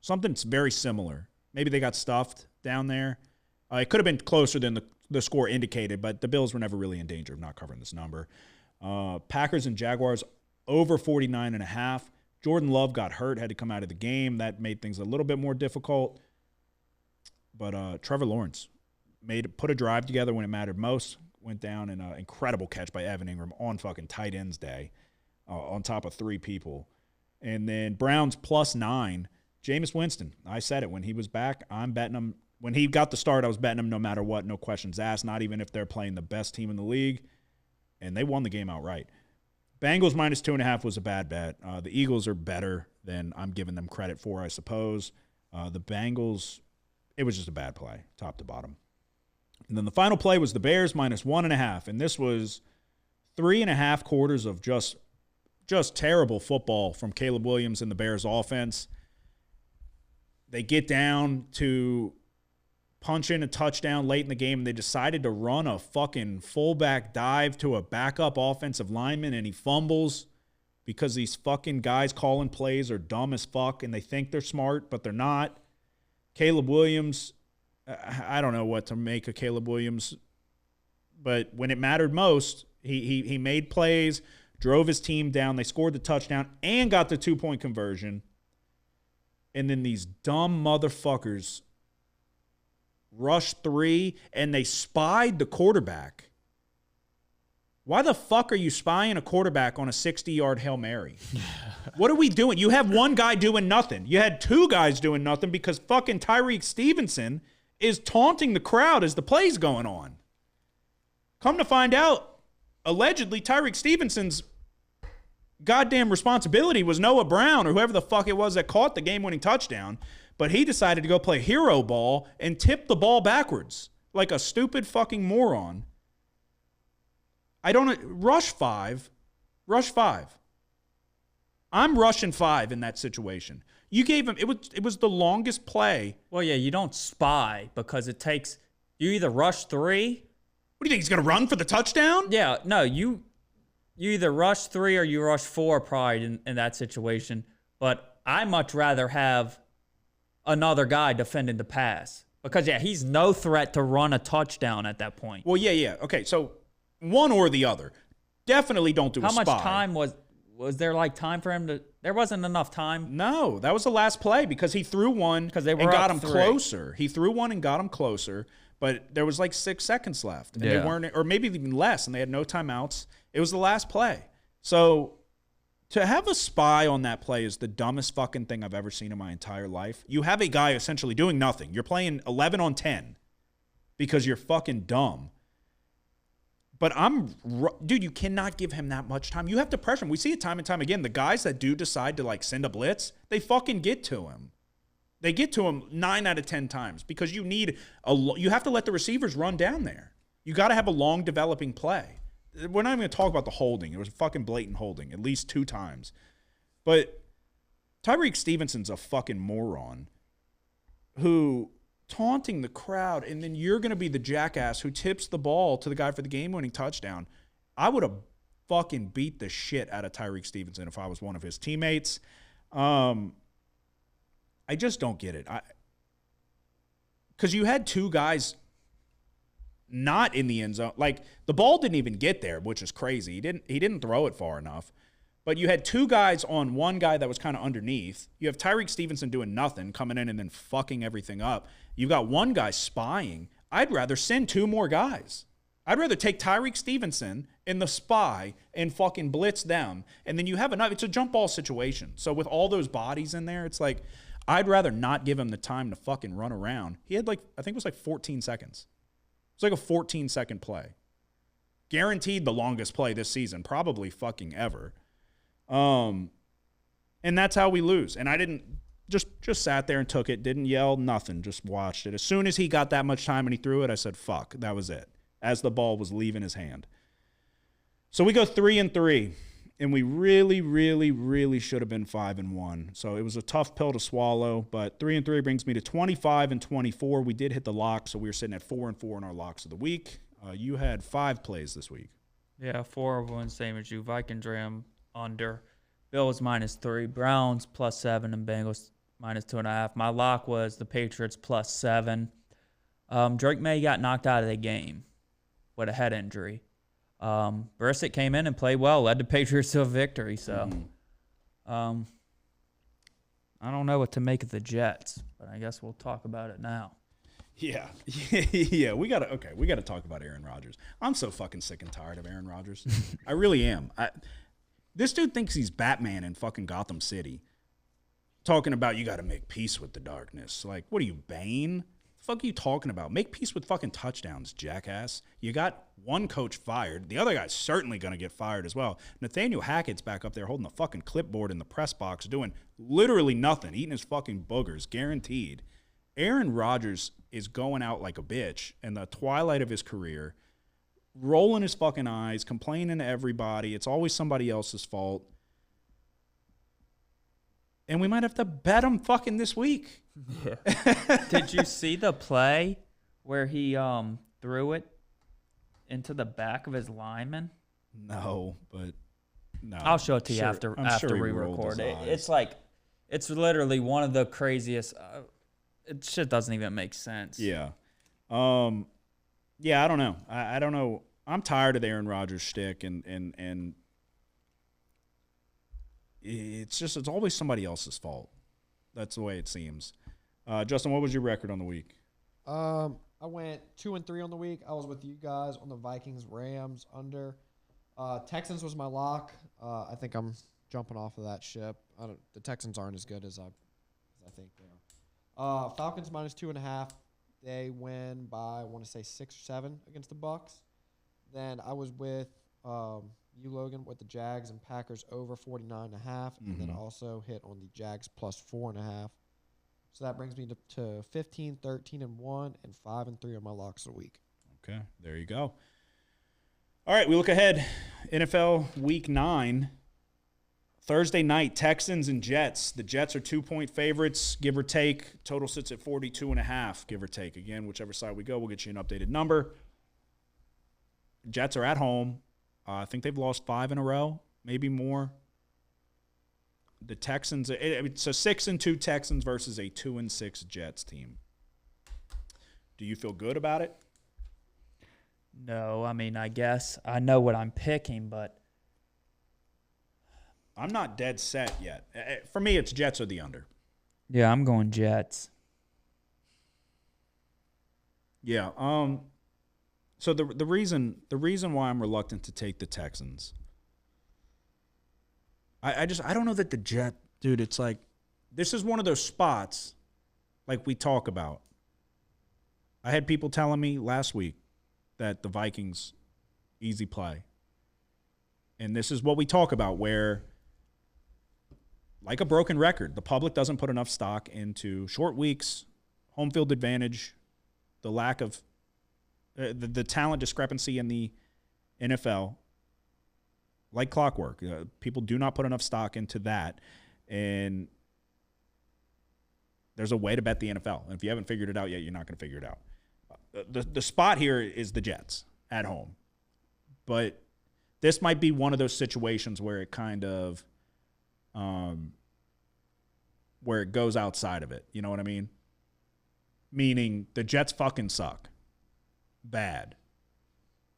Something very similar. Maybe they got stuffed down there. It could have been closer than the score indicated, but the Bills were never really in danger of not covering this number. Packers and Jaguars over 49.5. Jordan Love got hurt, had to come out of the game. That made things a little bit more difficult. But Trevor Lawrence put a drive together when it mattered most. Went down in an incredible catch by Evan Ingram on fucking tight ends day on top of 3 people. And then Browns +9. Jameis Winston. I said it. When he was back, I'm betting him. When he got the start, I was betting him no matter what, no questions asked, not even if they're playing the best team in the league. And they won the game outright. Bengals -2.5 was a bad bet. The Eagles are better than I'm giving them credit for, I suppose. The Bengals, it was just a bad play, top to bottom. And then the final play was the Bears minus 1.5. And this was 3.5 quarters of just terrible football from Caleb Williams and the Bears offense. They get down to punch in a touchdown late in the game, and they decided to run a fucking fullback dive to a backup offensive lineman, and he fumbles because these fucking guys calling plays are dumb as fuck, and they think they're smart, but they're not. Caleb Williams, I don't know what to make of Caleb Williams, but when it mattered most, he made plays, drove his team down. They scored the touchdown and got the 2-point conversion. And then these dumb motherfuckers rushed 3, and they spied the quarterback. Why the fuck are you spying a quarterback on a 60-yard Hail Mary? What are we doing? You have one guy doing nothing. You had 2 guys doing nothing because fucking Tyreek Stevenson is taunting the crowd as the play's going on. Come to find out, allegedly, Tyreek Stevenson's goddamn responsibility was Noah Brown or whoever the fuck it was that caught the game-winning touchdown, but he decided to go play hero ball and tip the ball backwards like a stupid fucking moron. I don't rush 5. I'm rushing 5 in that situation. You gave him it was the longest play. Well, yeah, you don't spy because it takes you either rush 3. What do you think, he's going to run for the touchdown? Yeah, no, you either rush 3 or you rush 4 probably in that situation. But I much rather have another guy defending the pass because, yeah, he's no threat to run a touchdown at that point. Well, yeah. Okay, so one or the other. Definitely don't do a spy. How much time was there, like, time for him to – there wasn't enough time? No, that was the last play because he threw one and got him closer. He threw one and got him closer, but there was like 6 seconds left. And they weren't – or maybe even less, and they had no timeouts. It was the last play. So to have a spy on that play is the dumbest fucking thing I've ever seen in my entire life. You have a guy essentially doing nothing. You're playing 11 on 10 because you're fucking dumb. But dude, you cannot give him that much time. You have to pressure him. We see it time and time again. The guys that do decide to like send a blitz, they fucking get to him. They get to him 9 out of 10 times because you have to let the receivers run down there. You got to have a long developing play. We're not even going to talk about the holding. It was a fucking blatant holding at least 2 times. But Tyreek Stevenson's a fucking moron who taunting the crowd, and then you're going to be the jackass who tips the ball to the guy for the game-winning touchdown. I would have fucking beat the shit out of Tyreek Stevenson if I was one of his teammates. I just don't get it. Because you had 2 guys not in the end zone. Like, the ball didn't even get there, which is crazy. He didn't throw it far enough. But you had 2 guys on one guy that was kind of underneath. You have Tyreek Stevenson doing nothing, coming in and then fucking everything up. You've got one guy spying. I'd rather send 2 more guys. I'd rather take Tyreek Stevenson and the spy and fucking blitz them. And then you have enough. It's a jump ball situation. So with all those bodies in there, it's like, I'd rather not give him the time to fucking run around. He had like, I think it was like 14 seconds. It's like a 14-second play. Guaranteed the longest play this season, probably fucking ever. And that's how we lose. And I didn't just sat there and took it, didn't yell, nothing, just watched it. As soon as he got that much time and he threw it, I said, fuck, that was it, as the ball was leaving his hand. So we go 3-3, and we really, really, really should have been 5-1. So it was a tough pill to swallow, but 3-3 brings me to 25-24. We did hit the lock, so we were sitting at 4-4 in our locks of the week. You had 5 plays this week. Yeah, 4 of them, same as you. Vikings Ram under. Bills -3, Browns +7, and Bengals -2.5. My lock was the Patriots +7. Drake May got knocked out of the game with a head injury. Brissett came in and played well, led the Patriots to a victory. So, I don't know what to make of the Jets, but I guess we'll talk about it now. Yeah. We gotta talk about Aaron Rodgers. I'm so fucking sick and tired of Aaron Rodgers. I really am. This dude thinks he's Batman in fucking Gotham City. Talking about you got to make peace with the darkness. Like, what are you, Bane? fuck are you talking about? Make peace with fucking touchdowns, jackass. You got one coach fired. The other guy's certainly going to get fired as well. Nathaniel Hackett's back up there holding the fucking clipboard in the press box, doing literally nothing, eating his fucking boogers, guaranteed. Aaron Rodgers is going out like a bitch in the twilight of his career, rolling his fucking eyes, complaining to everybody. It's always somebody else's fault. And we might have to bet him fucking this week. Yeah. Did you see the play where he threw it into the back of his lineman? No, but no. I'll show it to you Sure. after Sure he we rolled record his it. eyes. It's literally one of the craziest. Shit doesn't even make sense. Yeah. Yeah, I don't know. I don't know. I'm tired of the Aaron Rodgers shtick, and it's always somebody else's fault. That's the way it seems. Justin, what was your record on the week? I went 2-3 on the week. I was with you guys on the Vikings Rams under. Texans was my lock. I think I'm jumping off of that ship. The Texans aren't as good as I think they are. Falcons -2.5. They win by I want to say 6 or 7 against the Bucks. Then I was with you, Logan, with the Jags and Packers over 49.5, and then also hit on the Jags +4.5. So that brings me to 15, 13-1, and 5-3 on my locks of the week. Okay, there you go. All right, we look ahead. NFL Week 9. Thursday night, Texans and Jets. The Jets are 2-point favorites, give or take. Total sits at 42.5, give or take. Again, whichever side we go, we'll get you an updated number. Jets are at home. I think they've lost 5 in a row, maybe more. The Texans, it's a 6-2 Texans versus a 2-6 Jets team. Do you feel good about it? No, I mean, I guess I know what I'm picking, but I'm not dead set yet. For me, it's Jets or the under. yeah, I'm going Jets. Yeah. So the reason why I'm reluctant to take the Texans, I don't know that the Jet, dude. It's like this is one of those spots, like we talk about. I had people telling me last week that the Vikings easy play, and this is what we talk about where. Like a broken record, the public doesn't put enough stock into short weeks, home field advantage, the lack of the talent discrepancy in the NFL. Like clockwork, people do not put enough stock into that, and there's a way to bet the NFL. And if you haven't figured it out yet, you're not going to figure it out. The spot here is the Jets at home, but this might be one of those situations where it kind of where it goes outside of it. You know what I mean? Meaning the Jets fucking suck. Bad.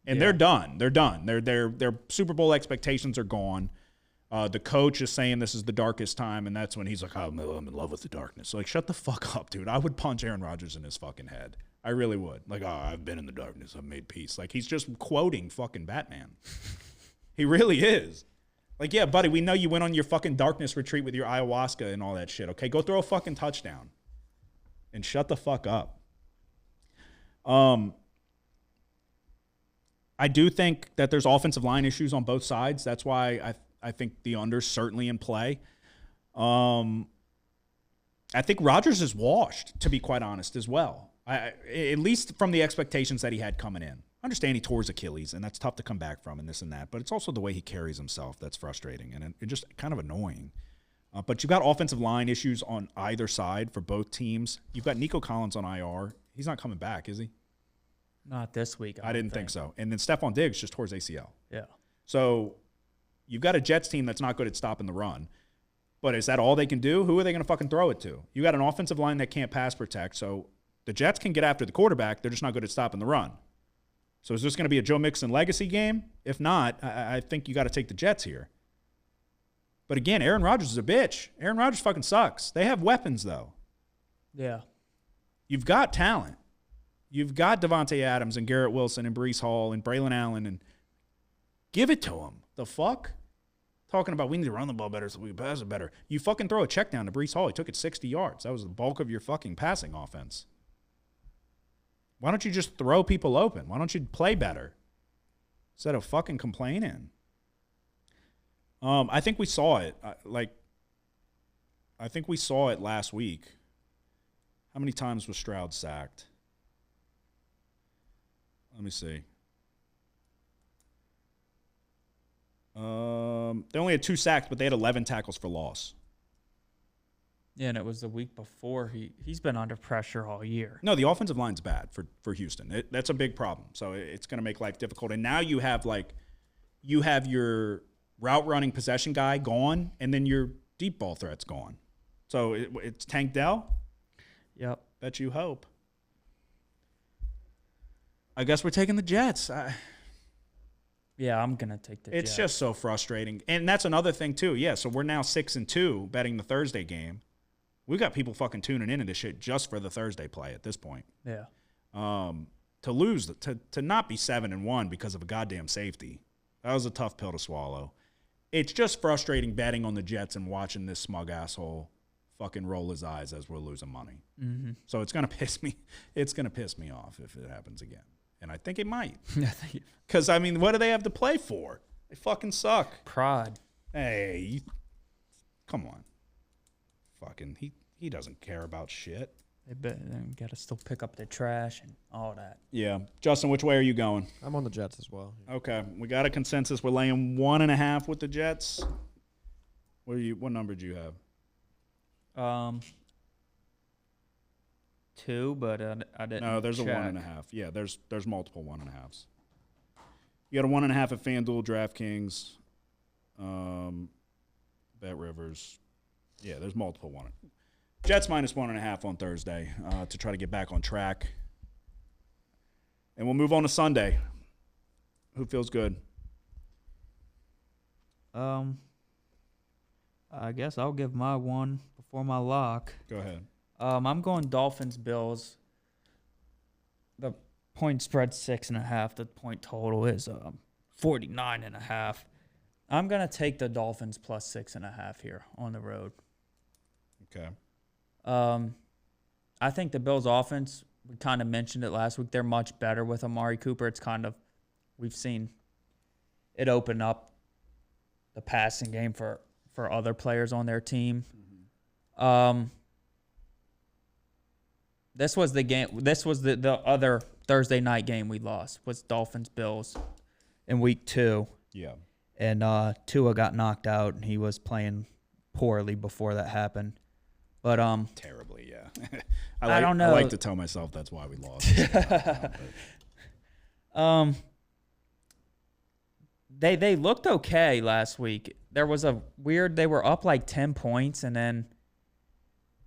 And they're done. They're done. Their Super Bowl expectations are gone. The coach is saying this is the darkest time, and that's when he's like, oh, I'm in love with the darkness. Like, shut the fuck up, dude. I would punch Aaron Rodgers in his fucking head. I really would. Like, oh, I've been in the darkness. I've made peace. Like, he's just quoting fucking Batman. He really is. Like, yeah, buddy, we know you went on your fucking darkness retreat with your ayahuasca and all that shit, okay? Go throw a fucking touchdown and shut the fuck up. I do think that there's offensive line issues on both sides. That's why I think the under's certainly in play. I think Rodgers is washed, to be quite honest, as well. At least from the expectations that he had coming in. I understand he tore his Achilles, and that's tough to come back from and this and that, but it's also the way he carries himself that's frustrating and it's just kind of annoying. But you've got offensive line issues on either side for both teams. You've got Nico Collins on IR. He's not coming back, is he? Not this week. I didn't think so. And then Stephon Diggs just tore his ACL. Yeah. So you've got a Jets team that's not good at stopping the run. But is that all they can do? Who are they going to fucking throw it to? You got an offensive line that can't pass protect, so the Jets can get after the quarterback. They're just not good at stopping the run. So is this going to be a Joe Mixon legacy game? If not, I think you got to take the Jets here. But again, Aaron Rodgers is a bitch. Aaron Rodgers fucking sucks. They have weapons, though. Yeah. You've got talent. You've got Devontae Adams and Garrett Wilson and Breece Hall and Braylon Allen, and give it to them. The fuck? Talking about we need to run the ball better so we pass it better. You fucking throw a check down to Breece Hall. He took it 60 yards. That was the bulk of your fucking passing offense. Why don't you just throw people open? Why don't you play better instead of fucking complaining? I think we saw it. I think we saw it last week. How many times was Stroud sacked? Let me see. They only had 2 sacks, but they had 11 tackles for loss. Yeah, and it was the week before. He's been under pressure all year. No, the offensive line's bad for Houston. That's a big problem. So it's going to make life difficult. And now you have your route running possession guy gone, and then your deep ball threat's gone. So it's Tank Dell. Yep. Bet you hope. I guess we're taking the Jets. Yeah, I'm gonna take the Jets. It's just so frustrating, and that's another thing too. Yeah, so we're now 6-2 betting the Thursday game. We got people fucking tuning into this shit just for the Thursday play at this point. Yeah. To lose, to not be 7-1 because of a goddamn safety, that was a tough pill to swallow. It's just frustrating betting on the Jets and watching this smug asshole fucking roll his eyes as we're losing money. Mm-hmm. So it's gonna piss me. It's gonna piss me off if it happens again, and I think it might. Because I mean, what do they have to play for? They fucking suck. Pride. Hey, come on. Fucking he doesn't care about shit. They got to still pick up their trash and all that. Yeah, Justin, which way are you going? I'm on the Jets as well. Okay, we got a consensus. We're laying 1.5 with the Jets. What number do you have? 2, but I didn't. No, there's check. a 1.5. Yeah, there's multiple 1.5s. You got a 1.5 at FanDuel, DraftKings, Bet Rivers. Yeah, there's multiple 1. Jets minus 1.5 on Thursday to try to get back on track. And we'll move on to Sunday. Who feels good? I guess I'll give my one before my lock. Go ahead. I'm going Dolphins Bills. The point spread 6.5. The point total is 49.5. I'm gonna take the Dolphins plus 6.5 here on the road. Okay. I think the Bills offense, we kind of mentioned it last week, they're much better with Amari Cooper. It's kind of, we've seen it open up the passing game for other players on their team. Mm-hmm. This was the game. This was the other Thursday night game we lost, was Dolphins Bills in week 2. Yeah. And Tua got knocked out, and he was playing poorly before that happened. But terribly, yeah. I don't know. I like to tell myself that's why we lost. They looked okay last week. There was a weird. They were up like 10 points, and then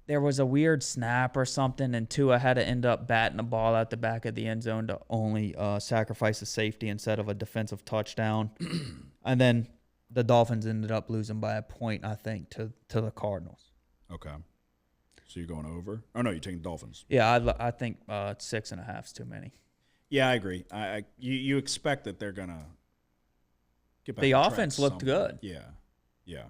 there was a weird snap or something, and Tua had to end up batting the ball out the back of the end zone to only sacrifice a safety instead of a defensive touchdown. And then the Dolphins ended up losing by a point, I think, to the Cardinals. Okay. So you're going over? Oh, no, you're taking Dolphins. Yeah, I think 6.5 is too many. Yeah, I agree. You expect that they're going to get back the on track offense looked somewhere. good. Yeah.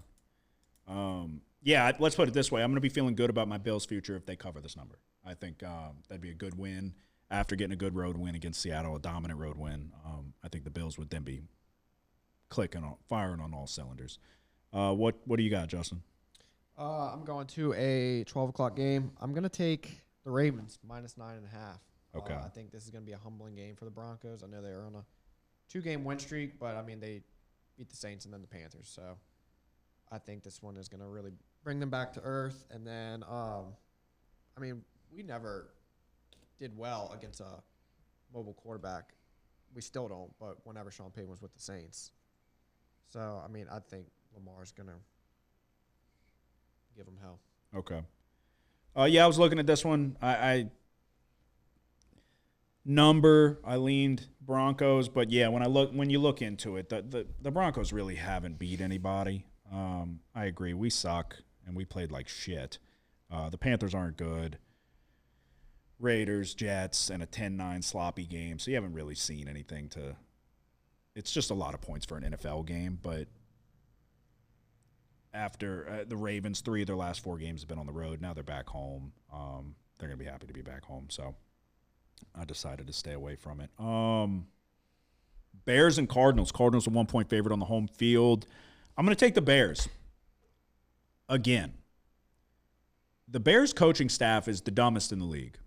Yeah, let's put it this way. I'm going to be feeling good about my Bills' future if they cover this number. I think that'd be a good win after getting a good road win against Seattle, a dominant road win. I think the Bills would then be firing on all cylinders. What do you got, Justin? I'm going to a 12 o'clock game. I'm going to take the Ravens minus 9.5. Okay. I think this is going to be a humbling game for the Broncos. I know they are on a 2-game win streak, but, I mean, they beat the Saints and then the Panthers. So I think this one is going to really bring them back to earth. And then, I mean, we never did well against a mobile quarterback. We still don't, but whenever Sean Payton was with the Saints. So, I mean, I think Lamar's going to give them hell. Okay. Yeah, I was looking at this one. I leaned Broncos, but yeah, when you look into it, the Broncos really haven't beat anybody. I agree, we suck and we played like shit. The Panthers aren't good. Raiders, Jets, and a 10-9 sloppy game. So you haven't really seen anything to. It's just a lot of points for an NFL game, but. After the Ravens, 3 of their last 4 games have been on the road. Now they're back home. They're going to be happy to be back home. So I decided to stay away from it. Bears and Cardinals. Cardinals are 1-point favorite on the home field. I'm going to take the Bears. Again, the Bears coaching staff is the dumbest in the league.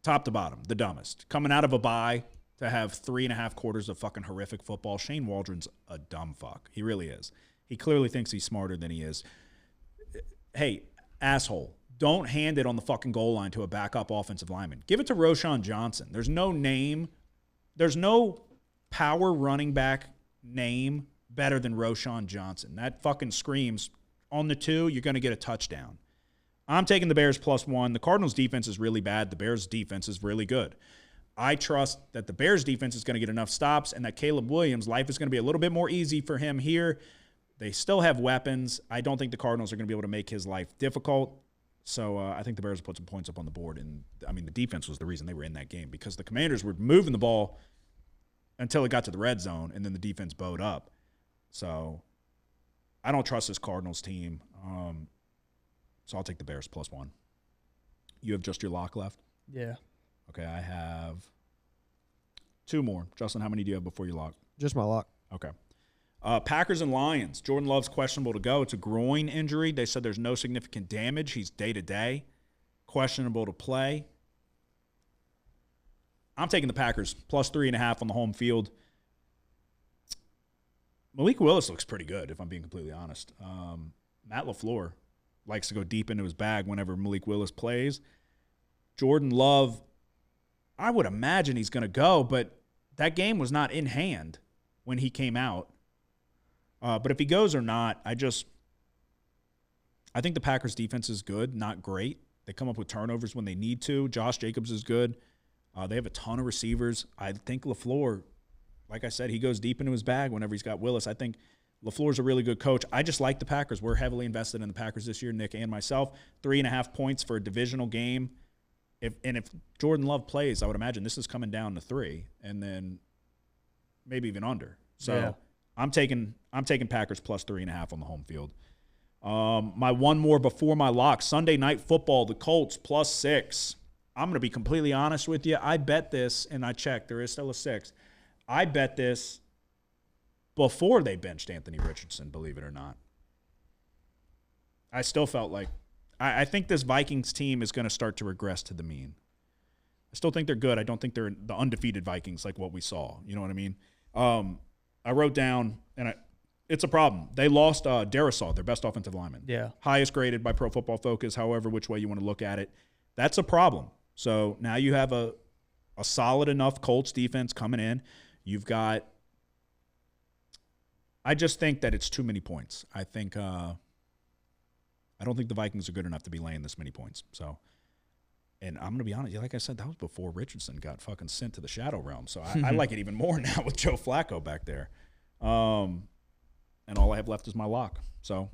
Top to bottom, the dumbest. Coming out of a bye to have 3.5 quarters of fucking horrific football. Shane Waldron's a dumb fuck. He really is. He clearly thinks he's smarter than he is. Hey, asshole. Don't hand it on the fucking goal line to a backup offensive lineman. Give it to Roschon Johnson. There's no name. There's no power running back name better than Roschon Johnson. That fucking screams, on the 2, you're going to get a touchdown. I'm taking the Bears +1. The Cardinals' defense is really bad. The Bears' defense is really good. I trust that the Bears' defense is going to get enough stops and that Caleb Williams' life is going to be a little bit more easy for him here. They still have weapons. I don't think the Cardinals are going to be able to make his life difficult. So I think the Bears will put some points up on the board. And, I mean, the defense was the reason they were in that game because the Commanders were moving the ball until it got to the red zone, and then the defense bowed up. So I don't trust this Cardinals team. So I'll take the Bears +1. You have just your lock left? Yeah. Okay, I have 2 more. Justin, how many do you have before you lock? Just my lock. Okay. Packers and Lions. Jordan Love's questionable to go. It's a groin injury. They said there's no significant damage. He's day-to-day. Questionable to play. I'm taking the Packers +3.5 on the home field. Malik Willis looks pretty good, if I'm being completely honest. Matt LaFleur likes to go deep into his bag whenever Malik Willis plays. Jordan Love, I would imagine he's going to go, but that game was not in hand when he came out. But if he goes or not, I think the Packers' defense is good, not great. They come up with turnovers when they need to. Josh Jacobs is good. They have a ton of receivers. I think LaFleur, like I said, he goes deep into his bag whenever he's got Willis. I think LaFleur's a really good coach. I just like the Packers. We're heavily invested in the Packers this year, Nick and myself. 3.5 points for a divisional game. If Jordan Love plays, I would imagine this is coming down to 3 and then maybe even under. So yeah. I'm taking Packers +3.5 on the home field. My one more before my lock, Sunday Night Football, the Colts +6. I'm going to be completely honest with you. I bet this, and I checked, there is still a 6. I bet this before they benched Anthony Richardson, believe it or not. I still felt like I think this Vikings team is going to start to regress to the mean. I still think they're good. I don't think they're the undefeated Vikings like what we saw. You know what I mean? I wrote down, and it's a problem. They lost Darisaw, their best offensive lineman. Yeah. Highest graded by Pro Football Focus, however which way you want to look at it. That's a problem. So now you have a solid enough Colts defense coming in. You've got – I just think that it's too many points. I think I don't think the Vikings are good enough to be laying this many points. So – and I'm going to be honest, like I said, that was before Richardson got fucking sent to the Shadow Realm. So I like it even more now with Joe Flacco back there. And all I have left is my lock. So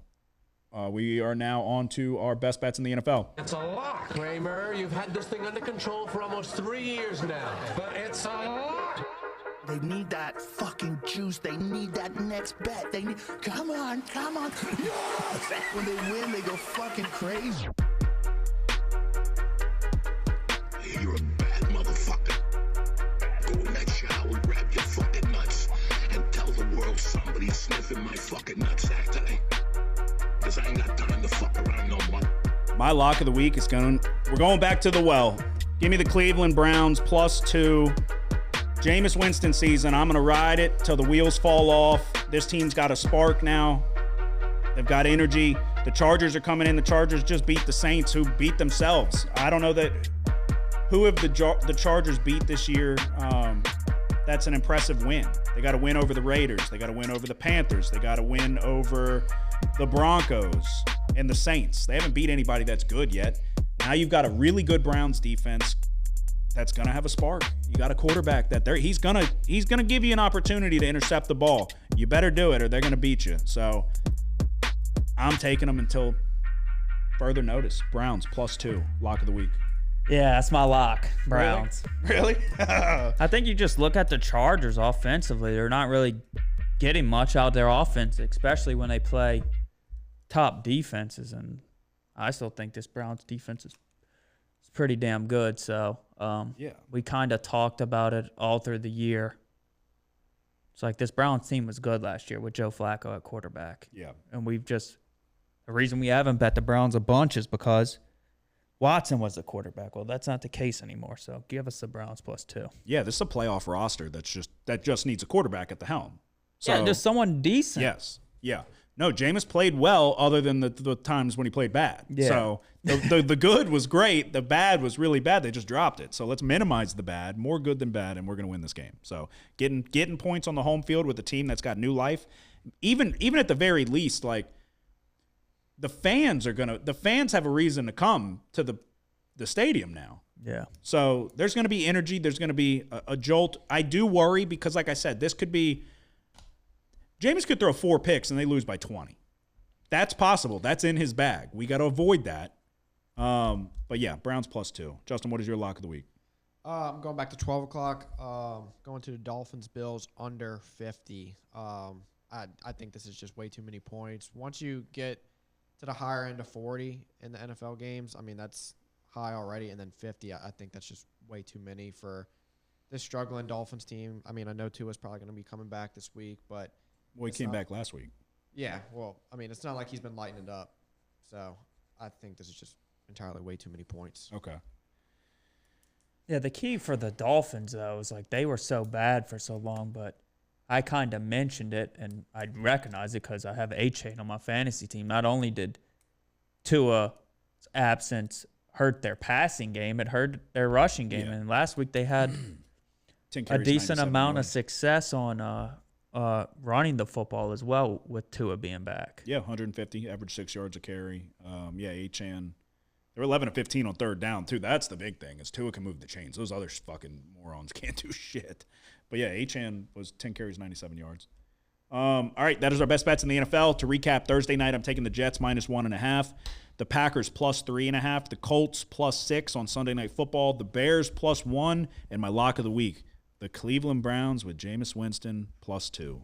we are now on to our best bets in the NFL. It's a lock, Kramer. You've had this thing under control for almost 3 years now. But it's a lock. They need that fucking juice. They need that next bet. They need, come on. Yes! When they win, they go fucking crazy. You're a bad motherfucker. Go in that shower, grab your fucking nuts, and tell the world somebody's sniffing my fucking nutsack today. Because I ain't got time to fuck around no more. My lock of the week is we're going back to the well. Give me the Cleveland Browns +2. Jameis Winston season. I'm going to ride it till the wheels fall off. This team's got a spark now. They've got energy. The Chargers are coming in. The Chargers just beat the Saints, who beat themselves. I don't know that... Who have the Chargers beat this year? That's an impressive win. They got to win over the Raiders. They got to win over the Panthers. They got to win over the Broncos and the Saints. They haven't beat anybody that's good yet. Now you've got a really good Browns defense that's going to have a spark. You got a quarterback that he's going to give you an opportunity to intercept the ball. You better do it or they're going to beat you. So I'm taking them until further notice. Browns +2, lock of the week. Yeah, that's my lock. Browns. Really? I think you just look at the Chargers offensively. They're not really getting much out of their offense, especially when they play top defenses. And I still think this Browns defense is pretty damn good. So We kind of talked about it all through the year. It's like this Browns team was good last year with Joe Flacco at quarterback. Yeah. And the reason we haven't bet the Browns a bunch is because Watson was the quarterback. Well, that's not the case anymore. So give us the Browns +2. Yeah, this is a playoff roster that just needs a quarterback at the helm. So, yeah, just someone decent. Yes. Yeah. No, Jameis played well other than the times when he played bad. Yeah. So the good was great. The bad was really bad. They just dropped it. So let's minimize the bad, more good than bad, and we're going to win this game. So getting points on the home field with a team that's got new life, even at the very least, like the fans have a reason to come to the stadium now. Yeah. So there's going to be energy. There's going to be a jolt. I do worry because, like I said, this could be – Jameis could throw 4 picks and they lose by 20. That's possible. That's in his bag. We got to avoid that. But, yeah, Browns +2. Justin, what is your lock of the week? I'm going back to 12 o'clock. Going to the Dolphins-Bills under 50. I think this is just way too many points. Once you get to the higher end of 40 in the NFL games, I mean, that's high already. And then 50, I think that's just way too many for this struggling Dolphins team. I mean, I know Tua's probably going to be coming back this week, but – well, he came back last week. Yeah, well, I mean, it's not like he's been lighting it up. So I think this is just entirely way too many points. Okay. Yeah, the key for the Dolphins, though, is like they were so bad for so long, but I kind of mentioned it, and I recognize it because I have A-Chain on my fantasy team. Not only did Tua's absence hurt their passing game, it hurt their rushing game. Yeah. And last week they had a decent amount of success on running the football as well with Tua being back. Yeah, 150, average 6 yards a carry. Yeah, Achan. They're 11 of 15 on third down, too. That's the big thing is Tua can move the chains. Those other fucking morons can't do shit. But, yeah, Achan was 10 carries, 97 yards. All right, that is our best bets in the NFL. To recap, Thursday night I'm taking the Jets -1.5. The Packers +3.5. The Colts +6 on Sunday Night Football. The Bears +1. And my lock of the week, the Cleveland Browns with Jameis Winston +2.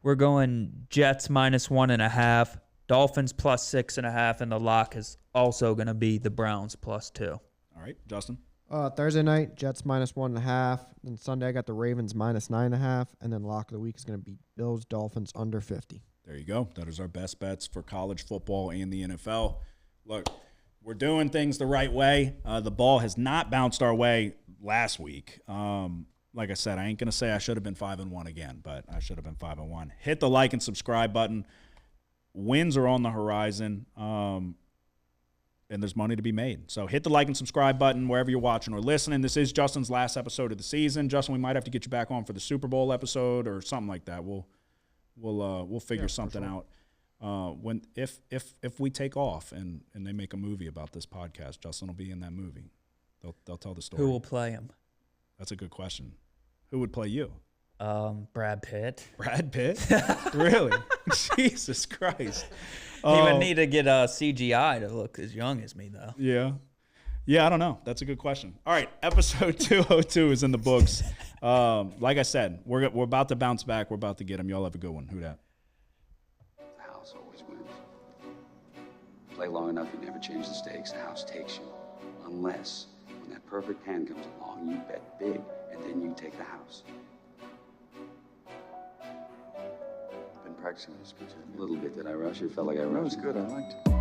We're going Jets -1.5, Dolphins +6.5, and the lock is also going to be the Browns +2. All right, Justin. Thursday night, Jets -1.5. Then Sunday, I got the Ravens -9.5. And then lock of the week is going to be Bills, Dolphins under 50. There you go. That is our best bets for college football and the NFL. Look, we're doing things the right way. The ball has not bounced our way last week. Like I said, I ain't going to say I should have been 5-1 again, but I should have been 5-1. Hit the like and subscribe button. Wins are on the horizon, and there's money to be made. So hit the like and subscribe button wherever you're watching or listening. This is Justin's last episode of the season. Justin, we might have to get you back on for the Super Bowl episode or something like that. We'll figure something out. If we take off and they make a movie about this podcast, Justin will be in that movie. They'll tell the story. Who will play him? That's a good question. Who would play you? Brad Pitt. Brad Pitt? Really? Jesus Christ. He would need to get a CGI to look as young as me, though. Yeah. Yeah, I don't know. That's a good question. All right, episode 202 is in the books. Like I said, we're about to bounce back. We're about to get him. Y'all have a good one. Who dat? The house always wins. Play long enough, you never change the stakes. The house takes you. Unless, when that perfect hand comes along, you bet big, and then you take the house. Been practicing this a little bit. Did I rush it? Felt like I rushed. That was good. I liked it.